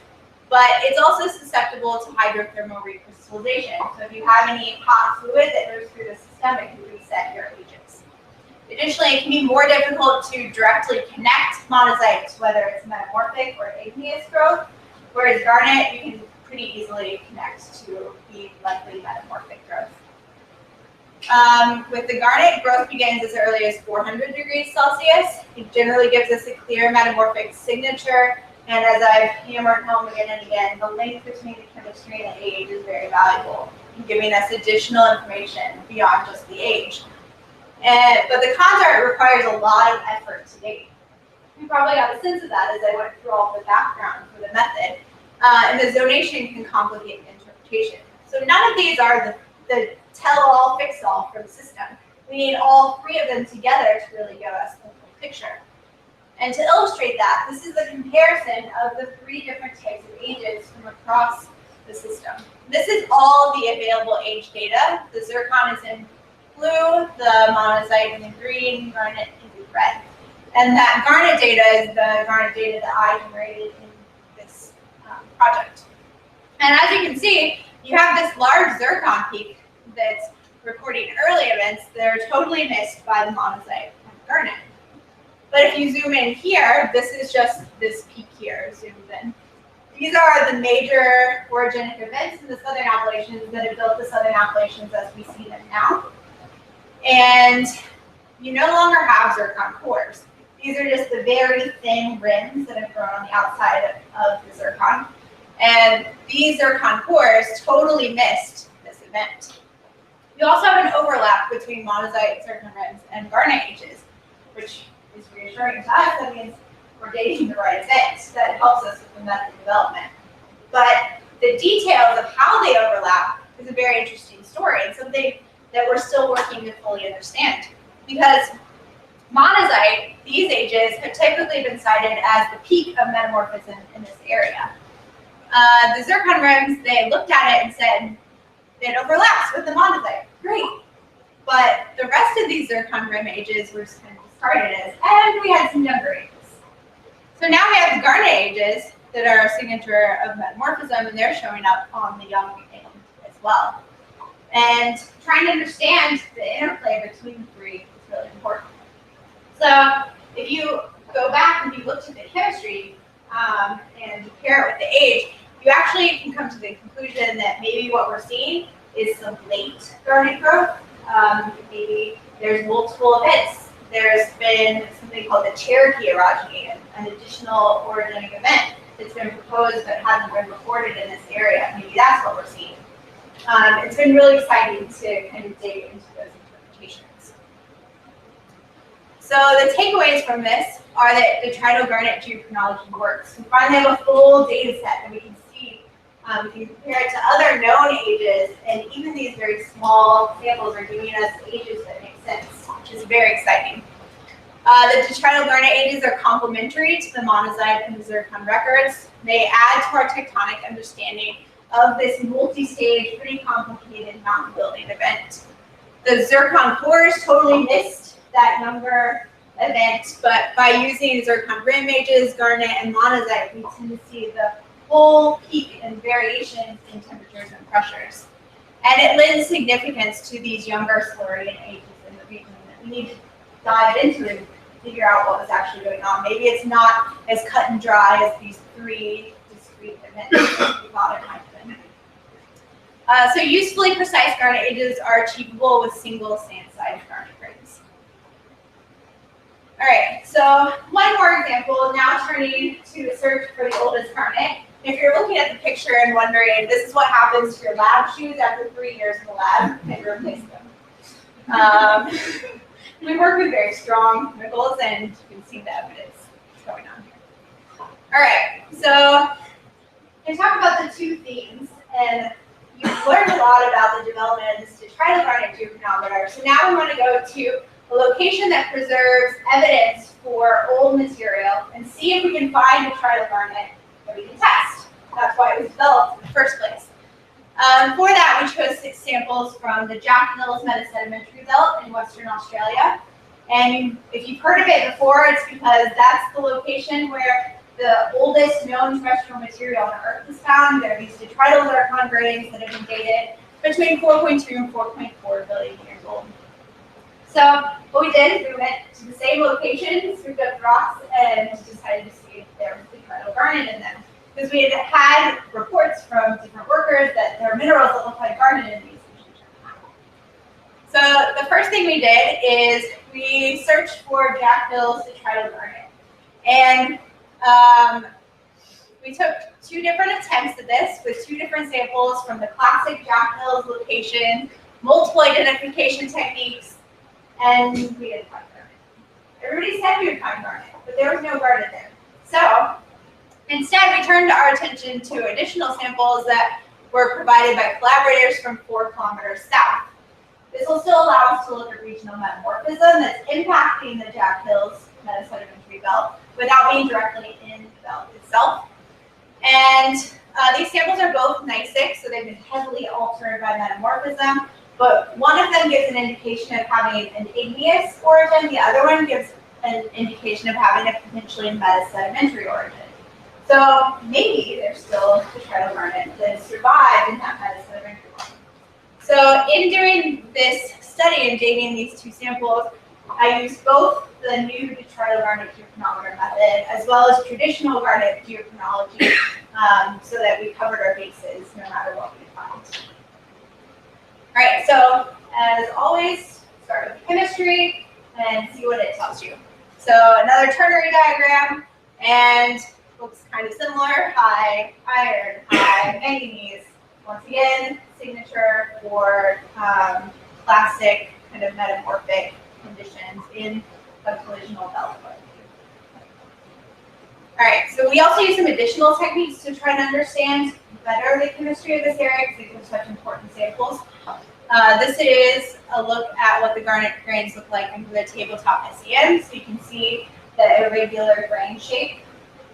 [SPEAKER 2] but it's also susceptible to hydrothermal recrystallization. So if you have any hot fluid that goes through the system, it can reset your ages. Additionally, it can be more difficult to directly connect monazite to whether it's metamorphic or igneous growth, whereas garnet, you can pretty easily connect to the likely metamorphic growth. With the garnet, growth begins as early as 400 degrees Celsius. It generally gives us a clear metamorphic signature, and as I've hammered home again and again, the link between the chemistry and the age is very valuable, giving us additional information beyond just the age. But the cons are it requires a lot of effort to date. You probably got a sense of that as I went through all the background for the method, and the zonation can complicate the interpretation. So none of these are the tell-all, fix-all for the system. We need all three of them together to really give us the full picture. And to illustrate that, this is a comparison of the three different types of ages from across the system. This is all the available age data. The zircon is in blue, the monazite is in green, garnet is in red. And that garnet data is the garnet data that I generated in this project. And as you can see, you have this large zircon peak that's recording early events that are totally missed by the monazite and garnet. But if you zoom in here, this is just this peak here zoomed in. These are the major orogenic events in the Southern Appalachians that have built the Southern Appalachians as we see them now. And you no longer have zircon cores. These are just the very thin rims that have grown on the outside of the zircon. And these zircon cores totally missed this event. You also have an overlap between monazite, zircon rims, and garnet ages, which is reassuring to us. That means we're dating the right event. That helps us with the method development. But the details of how they overlap is a very interesting story and something that we're still working to fully understand. Because monazite, these ages have typically been cited as the peak of metamorphism in this area. The zircon rims, they looked at it and said, it overlaps with the monazite. Great. But the rest of these zircon rim ages were kind of discarded as, and we had some younger ages. So now we have the garnet ages that are a signature of metamorphism, and they're showing up on the young end as well. And trying to understand the interplay between the three is really important. So if you go back and you look to the chemistry and compare it with the age, you actually can come to the conclusion that maybe what we're seeing is some late garnet growth. Maybe there's multiple events there's been something called the Cherokee orogeny, an additional orogenic event that's been proposed but hasn't been recorded in this area. Maybe that's what we're seeing. It's been really exciting to kind of dig into those interpretations. So the takeaways from this are that the detrital-garnet geochronology works. We finally have a full data set that we can see. We can compare it to other known ages, and even these very small samples are giving us ages that make sense, which is very exciting. The detrital-garnet ages are complementary to the monazite and the zircon records. They add to our tectonic understanding of this multi-stage, pretty complicated mountain building event. The zircon cores totally missed that younger event, but by using zircon rim ages, garnet, and monazite, we tend to see the full peak and variations in temperatures and pressures. And it lends significance to these younger Silurian ages in the region that we need to dive into and figure out what was actually going on. Maybe it's not as cut and dry as these three discrete events that we thought it might have been. So usefully precise garnet ages are achievable with single sand-sized garnet grains. All right, so one more example, now turning to a search for the oldest garnet. If you're looking at the picture and wondering, this is what happens to your lab shoes after 3 years in the lab, and you replace them. We work with very strong chemicals, and you can see the evidence that's going on here. All right, so we talk about the two themes, and you've learned a lot about the development of this detrital-garnet geochronometer. So now we want to go to a location that preserves evidence for old material and see if we can find detrital-garnet that we can test. That's why it was developed in the first place. For that, we chose 6 samples from the Jack Mills metasedimentary belt in Western Australia. And if you've heard of it before, it's because that's the location where the oldest known terrestrial material on Earth is found. There are these detrital zircon grains that have been dated between 4.2 and 4.4 billion years old. So what we did is we went to the same location, scooped up rocks, and decided to see if there was detrital garnet in them. Because we had reports from different workers that there are minerals that look like garnet in these. So the first thing we did is we searched for Jack Mills detrital garnet. And we took 2 different attempts at this with 2 different samples from the classic Jack Mills location, multiple identification techniques, and we didn't find garnet. Everybody said we would find garnet, but there was no garnet there. So instead, we turned our attention to additional samples that were provided by collaborators from 4 kilometers south. This will still allow us to look at regional metamorphism that's impacting the Jack Mills metasedimentary belt without being directly in the belt itself. And these samples are both gneissic, so they've been heavily altered by metamorphism, but one of them gives an indication of having an igneous origin, the other one gives an indication of having a potentially metasedimentary origin. So maybe there's still detrital garnet that survived in that metasedimentary one. So in doing this study and dating these 2 samples, I used both the new detrital garnet geochronometer method as well as traditional garnet geochronology so that we covered our bases no matter what we find. All right, so as always, start with chemistry and see what it tells you. So another ternary diagram, and looks kind of similar, high iron, high manganese. Once again, signature for classic kind of metamorphic conditions in a collisional belt. All right, so we also use some additional techniques to try to understand better the chemistry of this area because these are such important samples. This is a look at what the garnet grains look like under the tabletop SEM, so you can see the irregular grain shape.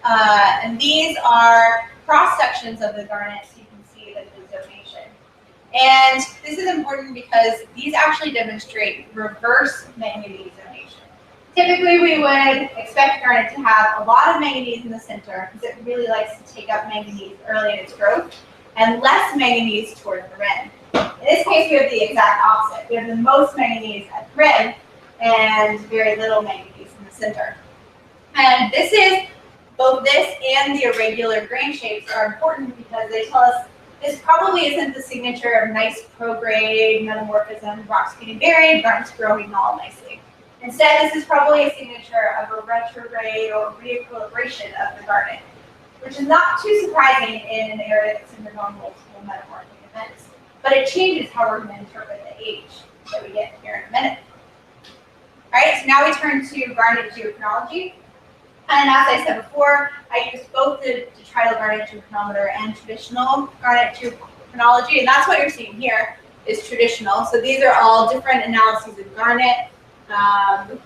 [SPEAKER 2] And these are cross sections of the garnet, so you can see the zonation. And this is important because these actually demonstrate reverse manganese zonation. Typically, we would expect garnet to have a lot of manganese in the center because it really likes to take up manganese early in its growth, and less manganese towards the rim. In this case, we have the exact opposite. We have the most manganese at the rim and very little manganese in the center. And this is, both this and the irregular grain shapes are important because they tell us this probably isn't the signature of nice prograde metamorphism, rocks getting buried, garnets growing all nicely. Instead, this is probably a signature of a retrograde or re-equilibration of the garnet, which is not too surprising in an area that's undergone multiple metamorphic events, but it changes how we're going to interpret the age that we get here in a minute. All right, so now we turn to garnet geochronology. And as I said before, I used both the detrital garnet geochronometer and traditional garnet geochronology, and that's what you're seeing here is traditional. So these are all different analyses of garnet,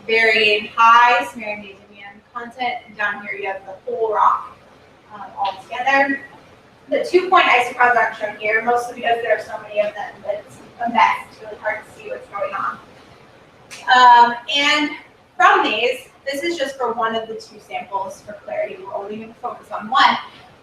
[SPEAKER 2] varying high samarium neodymium content, and down here you have the whole rock all together. The 2-point isochrones aren't shown here, mostly because there are so many of them that it's a mess. It's really hard to see what's going on. And from these, this is just for one of the 2 samples for clarity. We're only going to focus on one.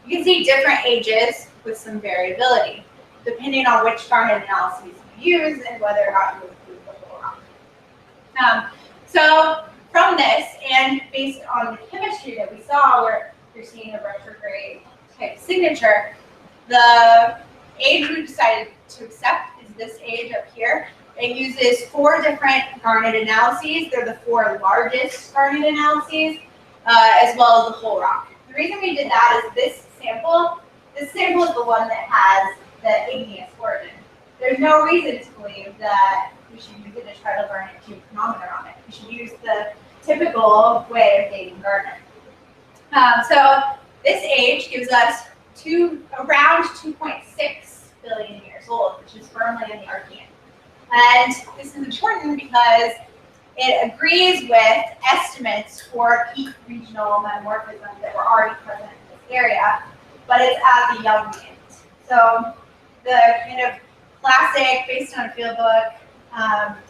[SPEAKER 2] You can see different ages with some variability, depending on which garnet analyses you use and whether or not you include the whole rock. So from this, and based on the chemistry that we saw, where you're seeing a retrograde type signature, the age we decided to accept is this age up here. It uses 4 different garnet analyses. They're the 4 largest garnet analyses, as well as the whole rock. The reason we did that is this sample is the one that has the igneous origin. There's no reason to believe that we should use a detrital garnet geochronometer on it. We should use the typical way of dating garnet. So this age gives us around 2.6 billion years old, which is firmly in the Archean. And this is important because it agrees with estimates for peak regional metamorphism that were already present in this area, but it's at the young end. So the kind of classic, based on a field book,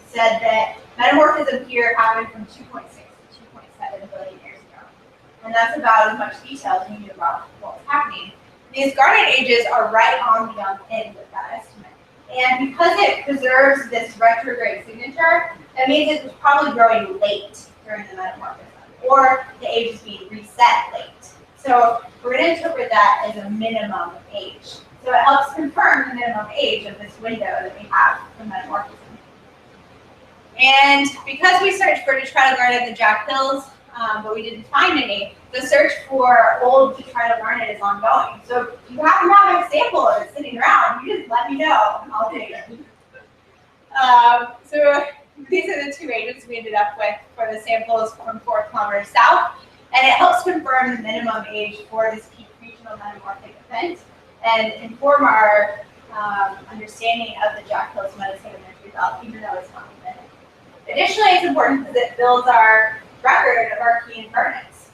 [SPEAKER 2] said that metamorphism here happened from 2.6 to 2.7 billion years ago. And that's about as much detail as we knew about what was happening. These garnet ages are right on the young end of that estimate. And because it preserves this retrograde signature, that means it was probably growing late during the metamorphism, or the age is being reset late. So we're going to interpret that as a minimum age. So it helps confirm the minimum age of this window that we have for metamorphism. And because we searched for detrital garnet in the Jack Hills, but we didn't find any, the search for old detrital garnet is ongoing. So if you happen to have a sample of it sitting around, you just let me know and I'll take it. So these are the 2 ages we ended up with for the samples from 4 kilometers south, and it helps confirm the minimum age for this peak regional metamorphic event and inform our understanding of the Jack Hills metasedimentary belt, even though it's not in it. Additionally, it's important because it builds our record of Archean garnets.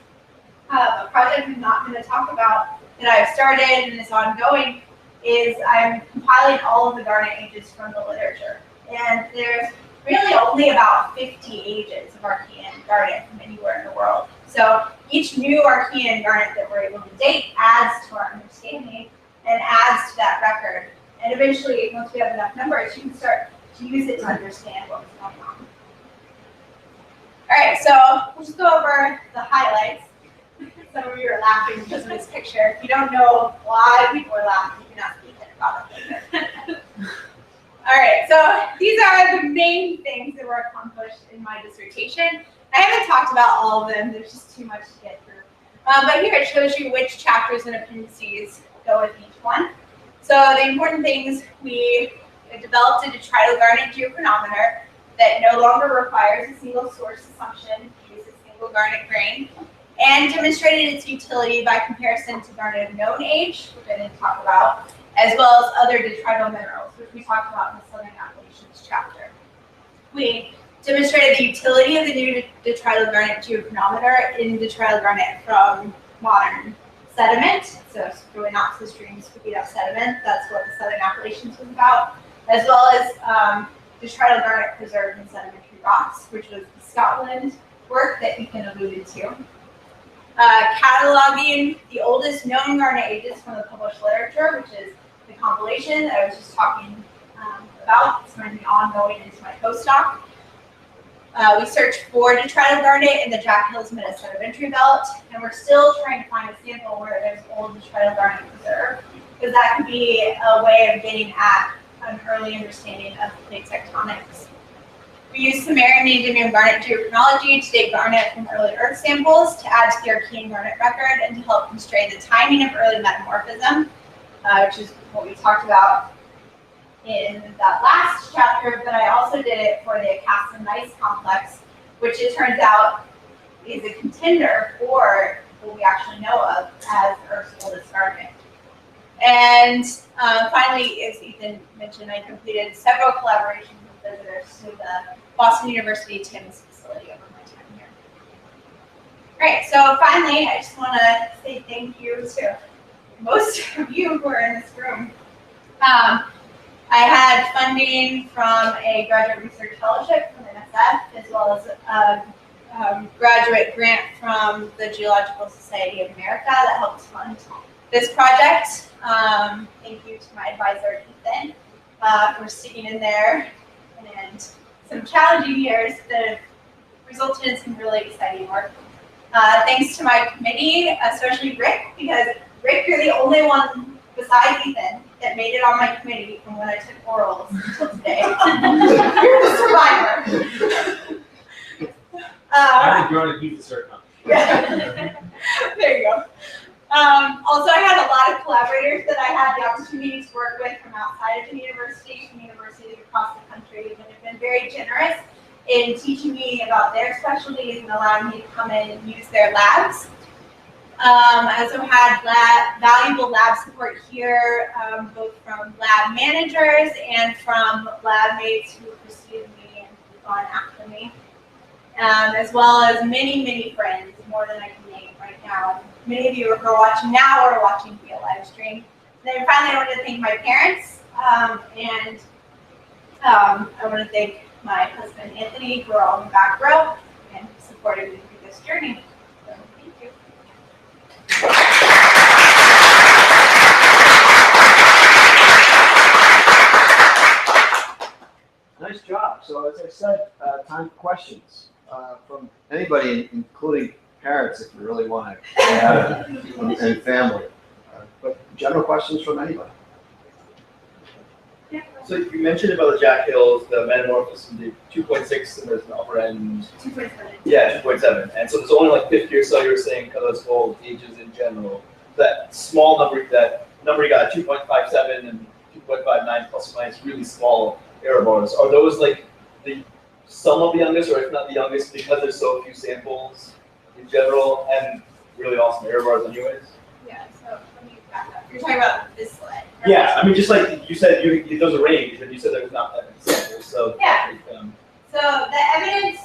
[SPEAKER 2] A project I'm not going to talk about that I've started and is ongoing is I'm compiling all of the garnet ages from the literature. And there's really only about 50 ages of Archean garnet from anywhere in the world. So each new Archean garnet that we're able to date adds to our understanding and adds to that record. And eventually, once we have enough numbers, you can start to use it to understand what was going on. All right, so we'll just go over the highlights. Some of you are laughing because of this picture. If you don't know why people are laughing, you can ask Ethan about it. All right, so these are the main things that were accomplished in my dissertation. I haven't talked about all of them. There's just too much to get through. But here it shows you which chapters and appendices go with each one. So the important things, we developed a detrital garnet geochronometer that no longer requires a single source assumption to use a single garnet grain, and demonstrated its utility by comparison to garnet of known age, which I didn't talk about, as well as other detrital minerals, which we talked about in the Southern Appalachians chapter. We demonstrated the utility of the new detrital garnet geochronometer in detrital garnet from modern sediment, so going out to the streams to beat up sediment. That's what the Southern Appalachians was about, as well as detrital garnet preserved in sedimentary rocks, which was the Scotland work that Ethan alluded to. Cataloging the oldest known garnet ages from the published literature, which is the compilation that I was just talking about. It's going to be ongoing into my postdoc. We searched for detrital garnet in the Jack Hills metasedimentary belt, and we're still trying to find a sample where there's old detrital garnet preserved, because that could be a way of getting at an early understanding of plate tectonics. We use samaritan neodymium garnet geochronology to date garnet from early earth samples to add to the Archean garnet record and to help constrain the timing of early metamorphism, which is what we talked about in that last chapter, but I also did it for the Acasta gneiss complex, which it turns out is a contender for what we actually know of as Earth's oldest garnet. And finally, as Ethan mentioned, I completed several collaborations with visitors to the Boston University TIMS facility over my time here. All right, so finally, I just want to say thank you to most of you who are in this room. I had funding from a graduate research fellowship from NSF, as well as a graduate grant from the Geological Society of America that helped fund this project. Thank you to my advisor, Ethan, for sticking in there, and some challenging years that have resulted in some really exciting work. Thanks to my committee, especially Rick, because Rick, you're the only one besides Ethan that made it on my committee from when I took orals until today. You're the survivor.
[SPEAKER 4] I think you're on a keep the cert now.
[SPEAKER 2] There you go. Also, I had a lot of collaborators that I had the opportunity to work with from outside of the university, from universities across the country, and have been very generous in teaching me about their specialties and allowing me to come in and use their labs. I also had valuable lab support here, both from lab managers and from lab mates who preceded me and who've gone after me, as well as many, many friends, more than I can name right now. Many of you who are watching now or watching via live stream. And then finally, I want to thank my parents, and I want to thank my husband, Anthony, who are all in the back row and supported me through this journey. So, thank you.
[SPEAKER 5] Nice job. So as I said, time for questions from anybody, including parents, if you really want to have it, and family. But general questions from anybody.
[SPEAKER 6] So you mentioned about the Jack Hills, the metamorphism, the 2.6, and there's an upper end.
[SPEAKER 2] 2.7.
[SPEAKER 6] Yeah, 2.7. And so there's only like 50 or so you were saying because old ages in general. That small number, that number you got, 2.57 and 2.59 plus or minus, really small error bars. Are those like some of the youngest, or if not the youngest, because there's so few samples in general, and really awesome error bars anyways?
[SPEAKER 2] Yeah, so let me back up. You're talking about this slide. Right?
[SPEAKER 6] Yeah, I mean, just like you said, there's a range, and you said there's not that many samples, so.
[SPEAKER 2] Yeah. So the evidence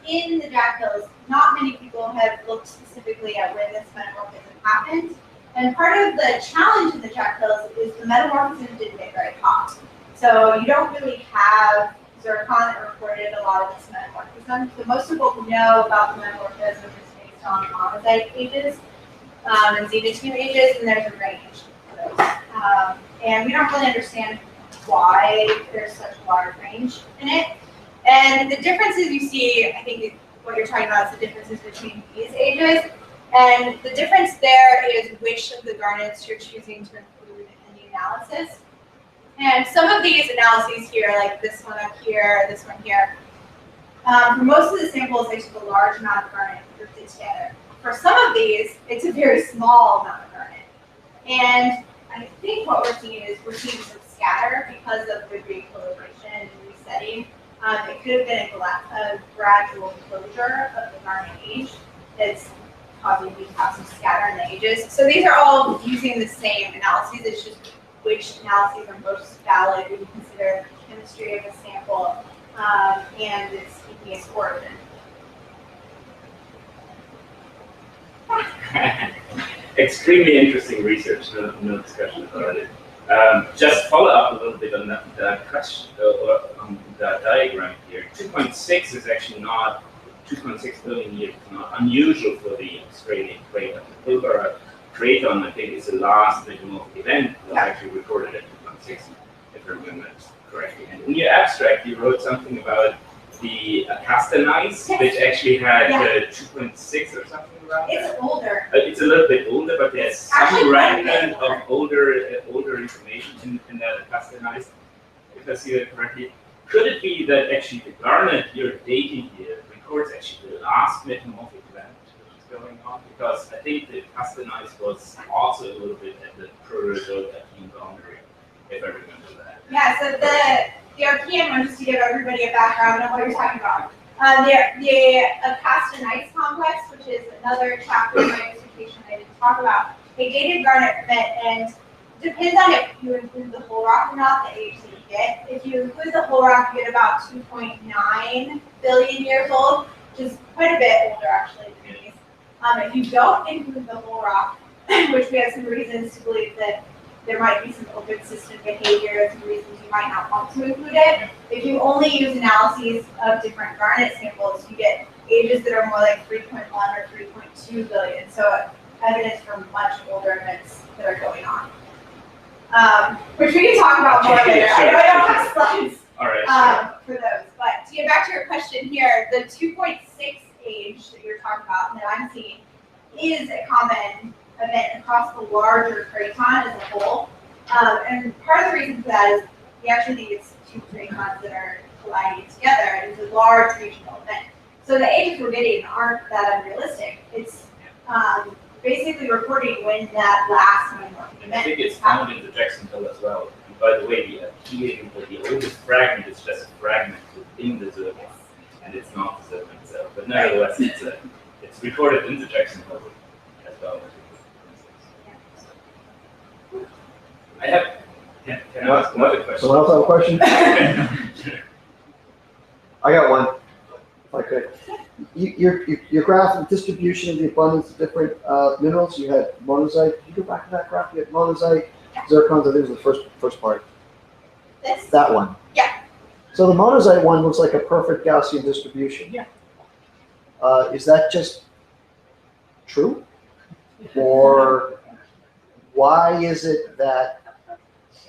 [SPEAKER 2] in the Jack Hills, not many people have looked specifically at where this metamorphism happened. And part of the challenge in the Jack Hills is the metamorphism didn't get very hot. So you don't really have zircon that recorded a lot of this metamorphism. So most of what we know about the metamorphism is based on monazite ages and xenotime ages, and there's a range for those. And we don't really understand why there's such a large range in it. And the differences you see, I think what you're talking about is the differences between these ages. And the difference there is which of the garnets you're choosing to include in the analysis. And some of these analyses here, like this one up here, this one here, for most of the samples, they took a large amount of garnet and grouped it together. For some of these, it's a very small amount of garnet. And I think what we're seeing is we're seeing some scatter because of the re-equilibration and resetting. It could have been a gradual closure of the garnet age that's causing you to have some scatter in the ages. So these are all using the same analyses. It's just which analyses are most valid when you consider the chemistry of the sample and its igneous origin.
[SPEAKER 7] Extremely interesting research, no discussion about it. Just follow up a little bit on that question, on that diagram here. 2.6 is actually not 2.6 billion years. It's not unusual for the Australian crater. The Pilbara Craton, I think, is the last metamorphic event that was actually recorded at 2.6, if I remember correctly. And in your abstract, you wrote something about the Acasta gneiss, which actually had 2.6 or something around that.
[SPEAKER 2] It's older.
[SPEAKER 7] It's a little bit older, but there's some remnant of older information in that Acasta gneiss, if I see that correctly. could it be that actually the garnet you're dating here records actually the last metamorphic event which is going on? Because I think the Castanise was also a little bit at the proto-Archean boundary, if I remember that.
[SPEAKER 2] Yeah, so the Archean one, just to give everybody a background on what you're talking about. The Castanise complex, which is another chapter in my dissertation I didn't talk about, a dated garnet from it, and depends on if you include the whole rock or not, the age that you get. If you include the whole rock, you get about 2.9 billion years old, which is quite a bit older actually than these. If you don't include the whole rock, which we have some reasons to believe that there might be some open system behavior and some reasons you might not want to include it. If you only use analyses of different garnet samples, you get ages that are more like 3.1 or 3.2 billion. So evidence from much older events that are going on. Which we can talk about more later. I know I don't have slides
[SPEAKER 7] All right.
[SPEAKER 2] for those. But to get back to your question here, the 2.6 age that you're talking about and that I'm seeing is a common event across the larger craton as a whole. And part of the reason for that is we actually think it's two cratons that are colliding together, and it's a large regional event. So the ages we're getting aren't that unrealistic. It's basically recording when that last metamorphic event
[SPEAKER 7] I think it's found in the Jacksonville as well. And by the way, the oldest fragment is just a fragment within the zircon, and it's not the zircon itself. But nevertheless, it's recorded in the Jacksonville as well. I have. Can I ask another question?
[SPEAKER 5] Someone else have a question? I got one, if I could. Your graph of distribution of the abundance of different minerals, you had monazite. Can you go back to that graph? You had monazite, zircons, I think was the first part.
[SPEAKER 2] This?
[SPEAKER 5] That one.
[SPEAKER 2] Yeah.
[SPEAKER 5] So the monazite one looks like a perfect Gaussian distribution.
[SPEAKER 2] Yeah.
[SPEAKER 5] Is that just true? Or why is it that,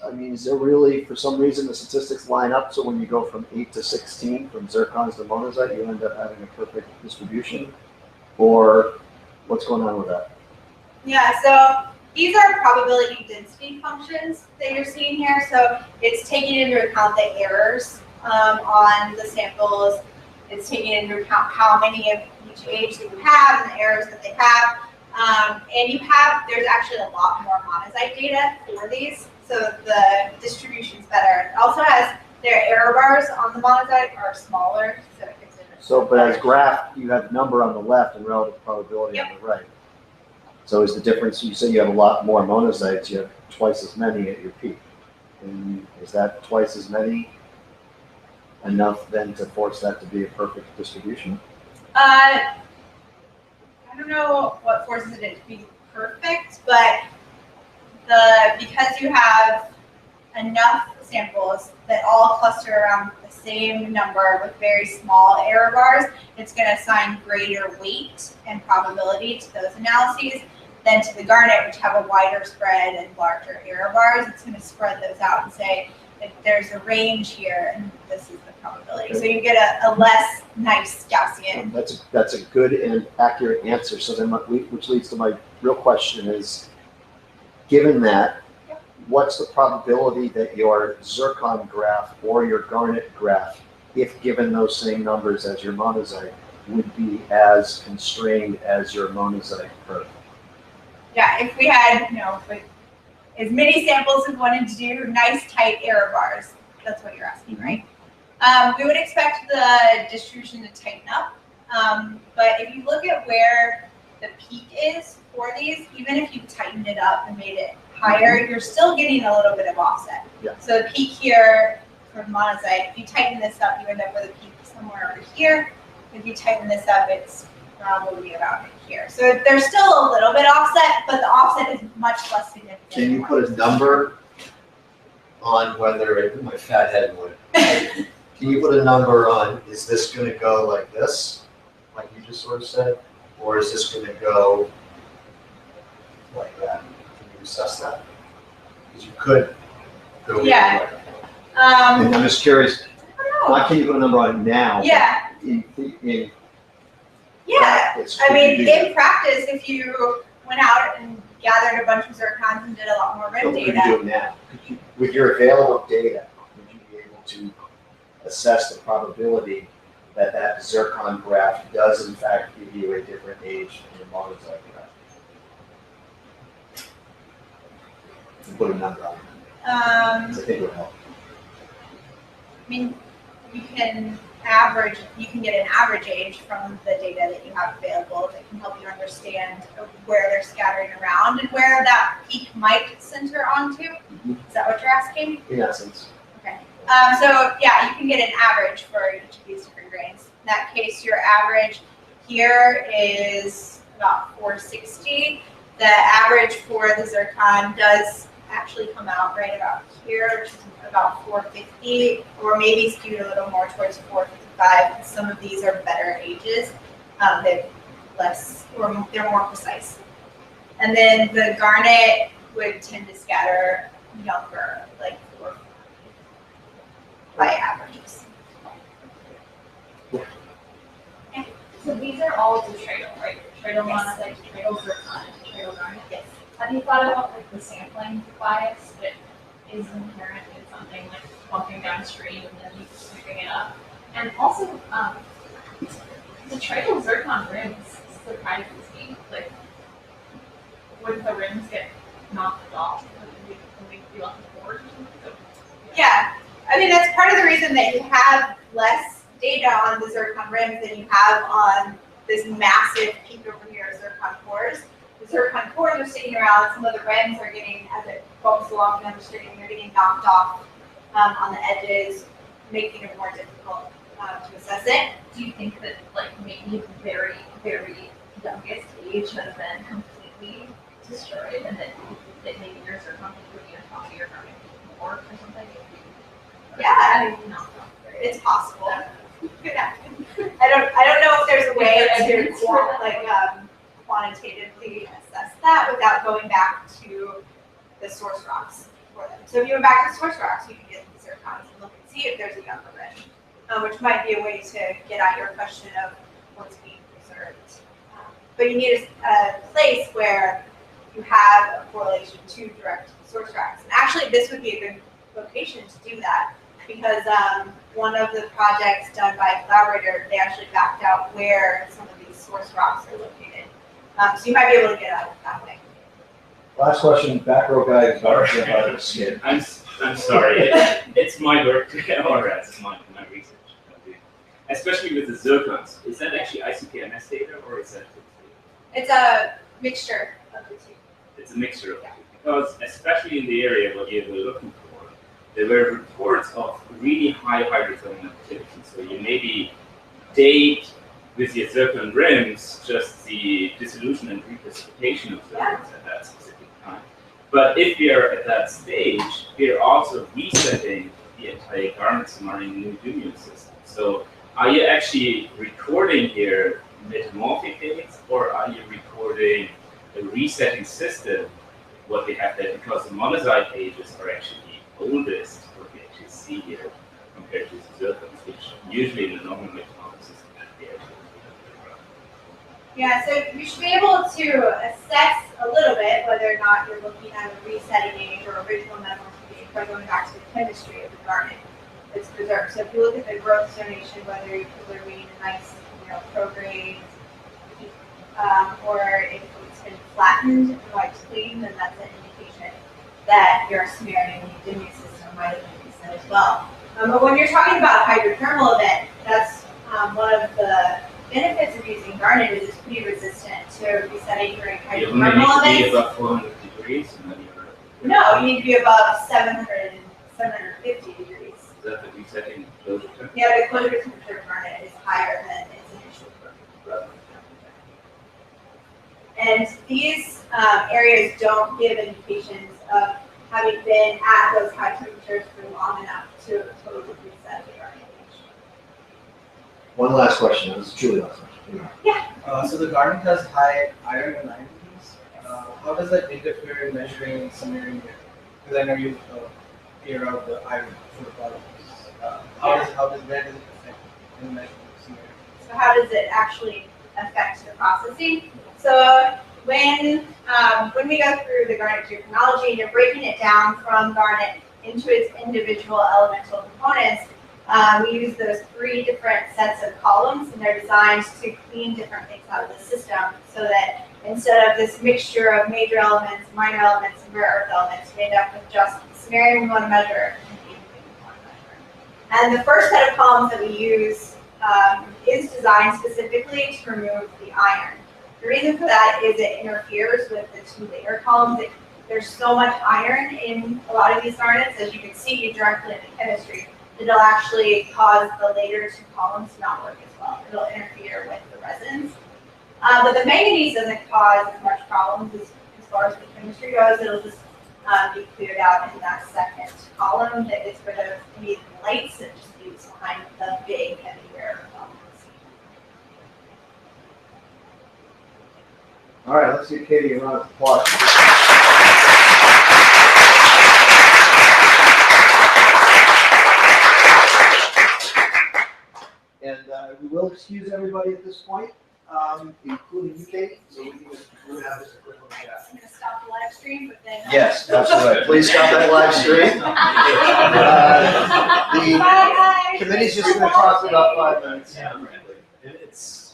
[SPEAKER 5] I mean, is there really, for some reason, the statistics line up so when you go from 8 to 16, from zircons to monazite, you end up having a perfect distribution? Or what's going on with that?
[SPEAKER 2] Yeah, so these are probability density functions that you're seeing here. So it's taking into account the errors on the samples. It's taking into account how many of each age that you have and the errors that they have. And there's actually a lot more monazite data for these. So the distribution's better. It also has their error bars on the monazite are smaller, so it gives it a
[SPEAKER 5] But as graph, you have number on the left and relative probability on the right. So is the difference, you say you have a lot more monazites, you have twice as many at your peak. And is that twice as many enough then to force that to be a perfect distribution?
[SPEAKER 2] I don't know what forces it to be perfect, but because you have enough samples that all cluster around the same number with very small error bars, it's going to assign greater weight and probability to those analyses than to the garnet, which have a wider spread and larger error bars. It's going to spread those out and say that there's a range here and this is the probability.
[SPEAKER 5] Okay.
[SPEAKER 2] So you get a less nice Gaussian.
[SPEAKER 5] That's a good and accurate answer. So then, which leads to my real question is, given that, what's the probability that your zircon graph or your garnet graph, if given those same numbers as your monazite, would be as constrained as your monazite curve?
[SPEAKER 2] Yeah, if we had, as many samples as we wanted to do, nice tight error bars. That's what you're asking, right? We would expect the distribution to tighten up. But if you look at where the peak is for these, even if you tightened it up and made it higher, you're still getting a little bit of offset.
[SPEAKER 5] Yeah.
[SPEAKER 2] So the peak here for monazite, if you tighten this up, you end up with a peak somewhere over here. If you tighten this up, it's probably about here. So there's still a little bit offset, but the offset is much less significant.
[SPEAKER 5] Can you put a number on whether, my fat head would, can you put a number on, is this going to go like this, like you just sort of said, or is this going to go like that? Can you assess that? Because you could go
[SPEAKER 2] Yeah.
[SPEAKER 5] either way. And I'm just curious,
[SPEAKER 2] I don't know.
[SPEAKER 5] why can't you put a number on it now?
[SPEAKER 2] Yeah. Yeah.
[SPEAKER 5] practice,
[SPEAKER 2] I
[SPEAKER 5] could
[SPEAKER 2] mean,
[SPEAKER 5] you do that?
[SPEAKER 2] in practice, if you went out and gathered a bunch of zircons and did a lot more
[SPEAKER 5] But
[SPEAKER 2] rim
[SPEAKER 5] could you
[SPEAKER 2] data,
[SPEAKER 5] do it now? With your available data, would you be able to assess the probability that that zircon graph does in fact give you a different age in the monazite graph? And put a number on it, 'cause I think it would help.
[SPEAKER 2] I mean, you can get an average age from the data that you have available that can help you understand where they're scattering around and where that peak might center onto. Is that what you're asking?
[SPEAKER 5] In essence.
[SPEAKER 2] So yeah, you can get an average for each of these different grains. In that case, your average here is about 460. The average for the zircon does actually come out right about here, which is about 450, or maybe skewed a little more towards 455. Some of these are better ages. They're less, or they're more precise. And then the garnet would tend to scatter younger, like 4 by averages.
[SPEAKER 3] So these are all detrital, right? Detrital monazite, detrital zircon, and detrital garnet.
[SPEAKER 2] Yes.
[SPEAKER 3] Have you thought about like the sampling bias that is inherent in something like walking downstream and then you scooping it up? And also, detrital zircon rims surprises me. Like, would the rims get knocked off when we feel on the board or something? So,
[SPEAKER 2] Yeah, I mean, that's part of the reason that you have less data on the zircon rims than you have on this massive peak over here of zircon cores. The zircon cores are sticking around, some of the rims are getting, as it bumps along down the stream, they're getting knocked off on the edges, making it more difficult to assess it.
[SPEAKER 3] do you think that like maybe the very, very youngest age has been completely destroyed and that maybe your zircon would be on top of your garnet more or something?
[SPEAKER 2] Yeah,
[SPEAKER 3] No.
[SPEAKER 2] it's possible. Could happen. I don't know if there's a way to quantitatively assess that without going back to the source rocks for them. So if you went back to the source rocks, you can get the zircons and look and see if there's a younger rim, which might be a way to get at your question of what's being preserved. But you need a place where you have a correlation to direct source rocks. And actually, this would be a good location to do that, because one of the projects done by a collaborator, they actually backed out where some of these source rocks are located. So you might be able to get at it that way.
[SPEAKER 5] Last question, back row guy, about the skin.
[SPEAKER 7] I'm sorry. It's my work, or it's my research. Especially with the zircons. Is that actually ICP-MS data, or is that?
[SPEAKER 2] It's a mixture of the two.
[SPEAKER 7] It's a mixture of the two. Because especially in the area what you were looking for, there were reports of really high hydrothermal activity. So you maybe date with your zircon rims just the dissolution and reprecipitation of zircons at that specific time. But if we are at that stage, we are also resetting the entire garnet submarine neodymium system. So are you actually recording here metamorphic dates, or are you recording a resetting system, what we have there? Because the monazite ages are actually the oldest, what we actually see here, compared to the zircons, which usually in the normal metamorphic system we actually.
[SPEAKER 2] Yeah, so you should be able to assess a little bit whether or not you're looking at a resetting age or original metamorphic by going back to the chemistry of the garnet that's preserved. So if you look at the growth zonation, whether you're preserving a nice, prograde, or if it's been flattened and wiped clean, then that's an indication that your smearing the neodymium system might have been reset as well. But when you're talking about a hydrothermal event, that's one of the benefits of using garnet is it's pretty resistant to resetting during
[SPEAKER 7] You only need
[SPEAKER 2] hydrothermal
[SPEAKER 7] to be
[SPEAKER 2] events.
[SPEAKER 7] above 400 degrees, and then you're.
[SPEAKER 2] No, you need to be above 700 and 750 degrees.
[SPEAKER 7] Is that the resetting closure time?
[SPEAKER 2] Yeah, the closure temperature of garnet is higher than its initial growth temperature. And these areas don't give indications of having been at those high temperatures for long enough to totally reset the garnet age.
[SPEAKER 5] One last question, this is truly last question.
[SPEAKER 8] So the garnet has high iron and manganese. How does that interfere in measuring smearing here? Because I know you clear out the iron for the products. Where does it affect in measuring smearing?
[SPEAKER 2] So how does it actually affect the processing? So when we go through the garnet geochronology and you're breaking it down from garnet into its individual elemental components, We use those 3 different sets of columns, and they're designed to clean different things out of the system so that instead of this mixture of major elements, minor elements, and rare earth elements, we end up with just the samarium we want to measure and the we want to measure. And the first set of columns that we use is designed specifically to remove the iron. The reason for that is it interferes with the 2 later columns. There's so much iron in a lot of these garnets, as you can see directly in the chemistry, that it'll actually cause the later 2 columns to not work as well. It'll interfere with the resins. But the manganese doesn't cause as much problems as far as the chemistry goes. It'll just be cleared out in that second column that gets rid of any of the lights and just leaves behind the big, heavy, rare elements.
[SPEAKER 5] All right, let's give Katie a round of applause. And we will excuse everybody at this point, including you, Katie, so we can just have this a quick one.
[SPEAKER 2] I'm going to stop the live stream, but then.
[SPEAKER 5] Yes, absolutely. Please stop that live stream. The
[SPEAKER 2] Bye.
[SPEAKER 5] committee's just going to talk for about 5 minutes.
[SPEAKER 4] Yeah, it's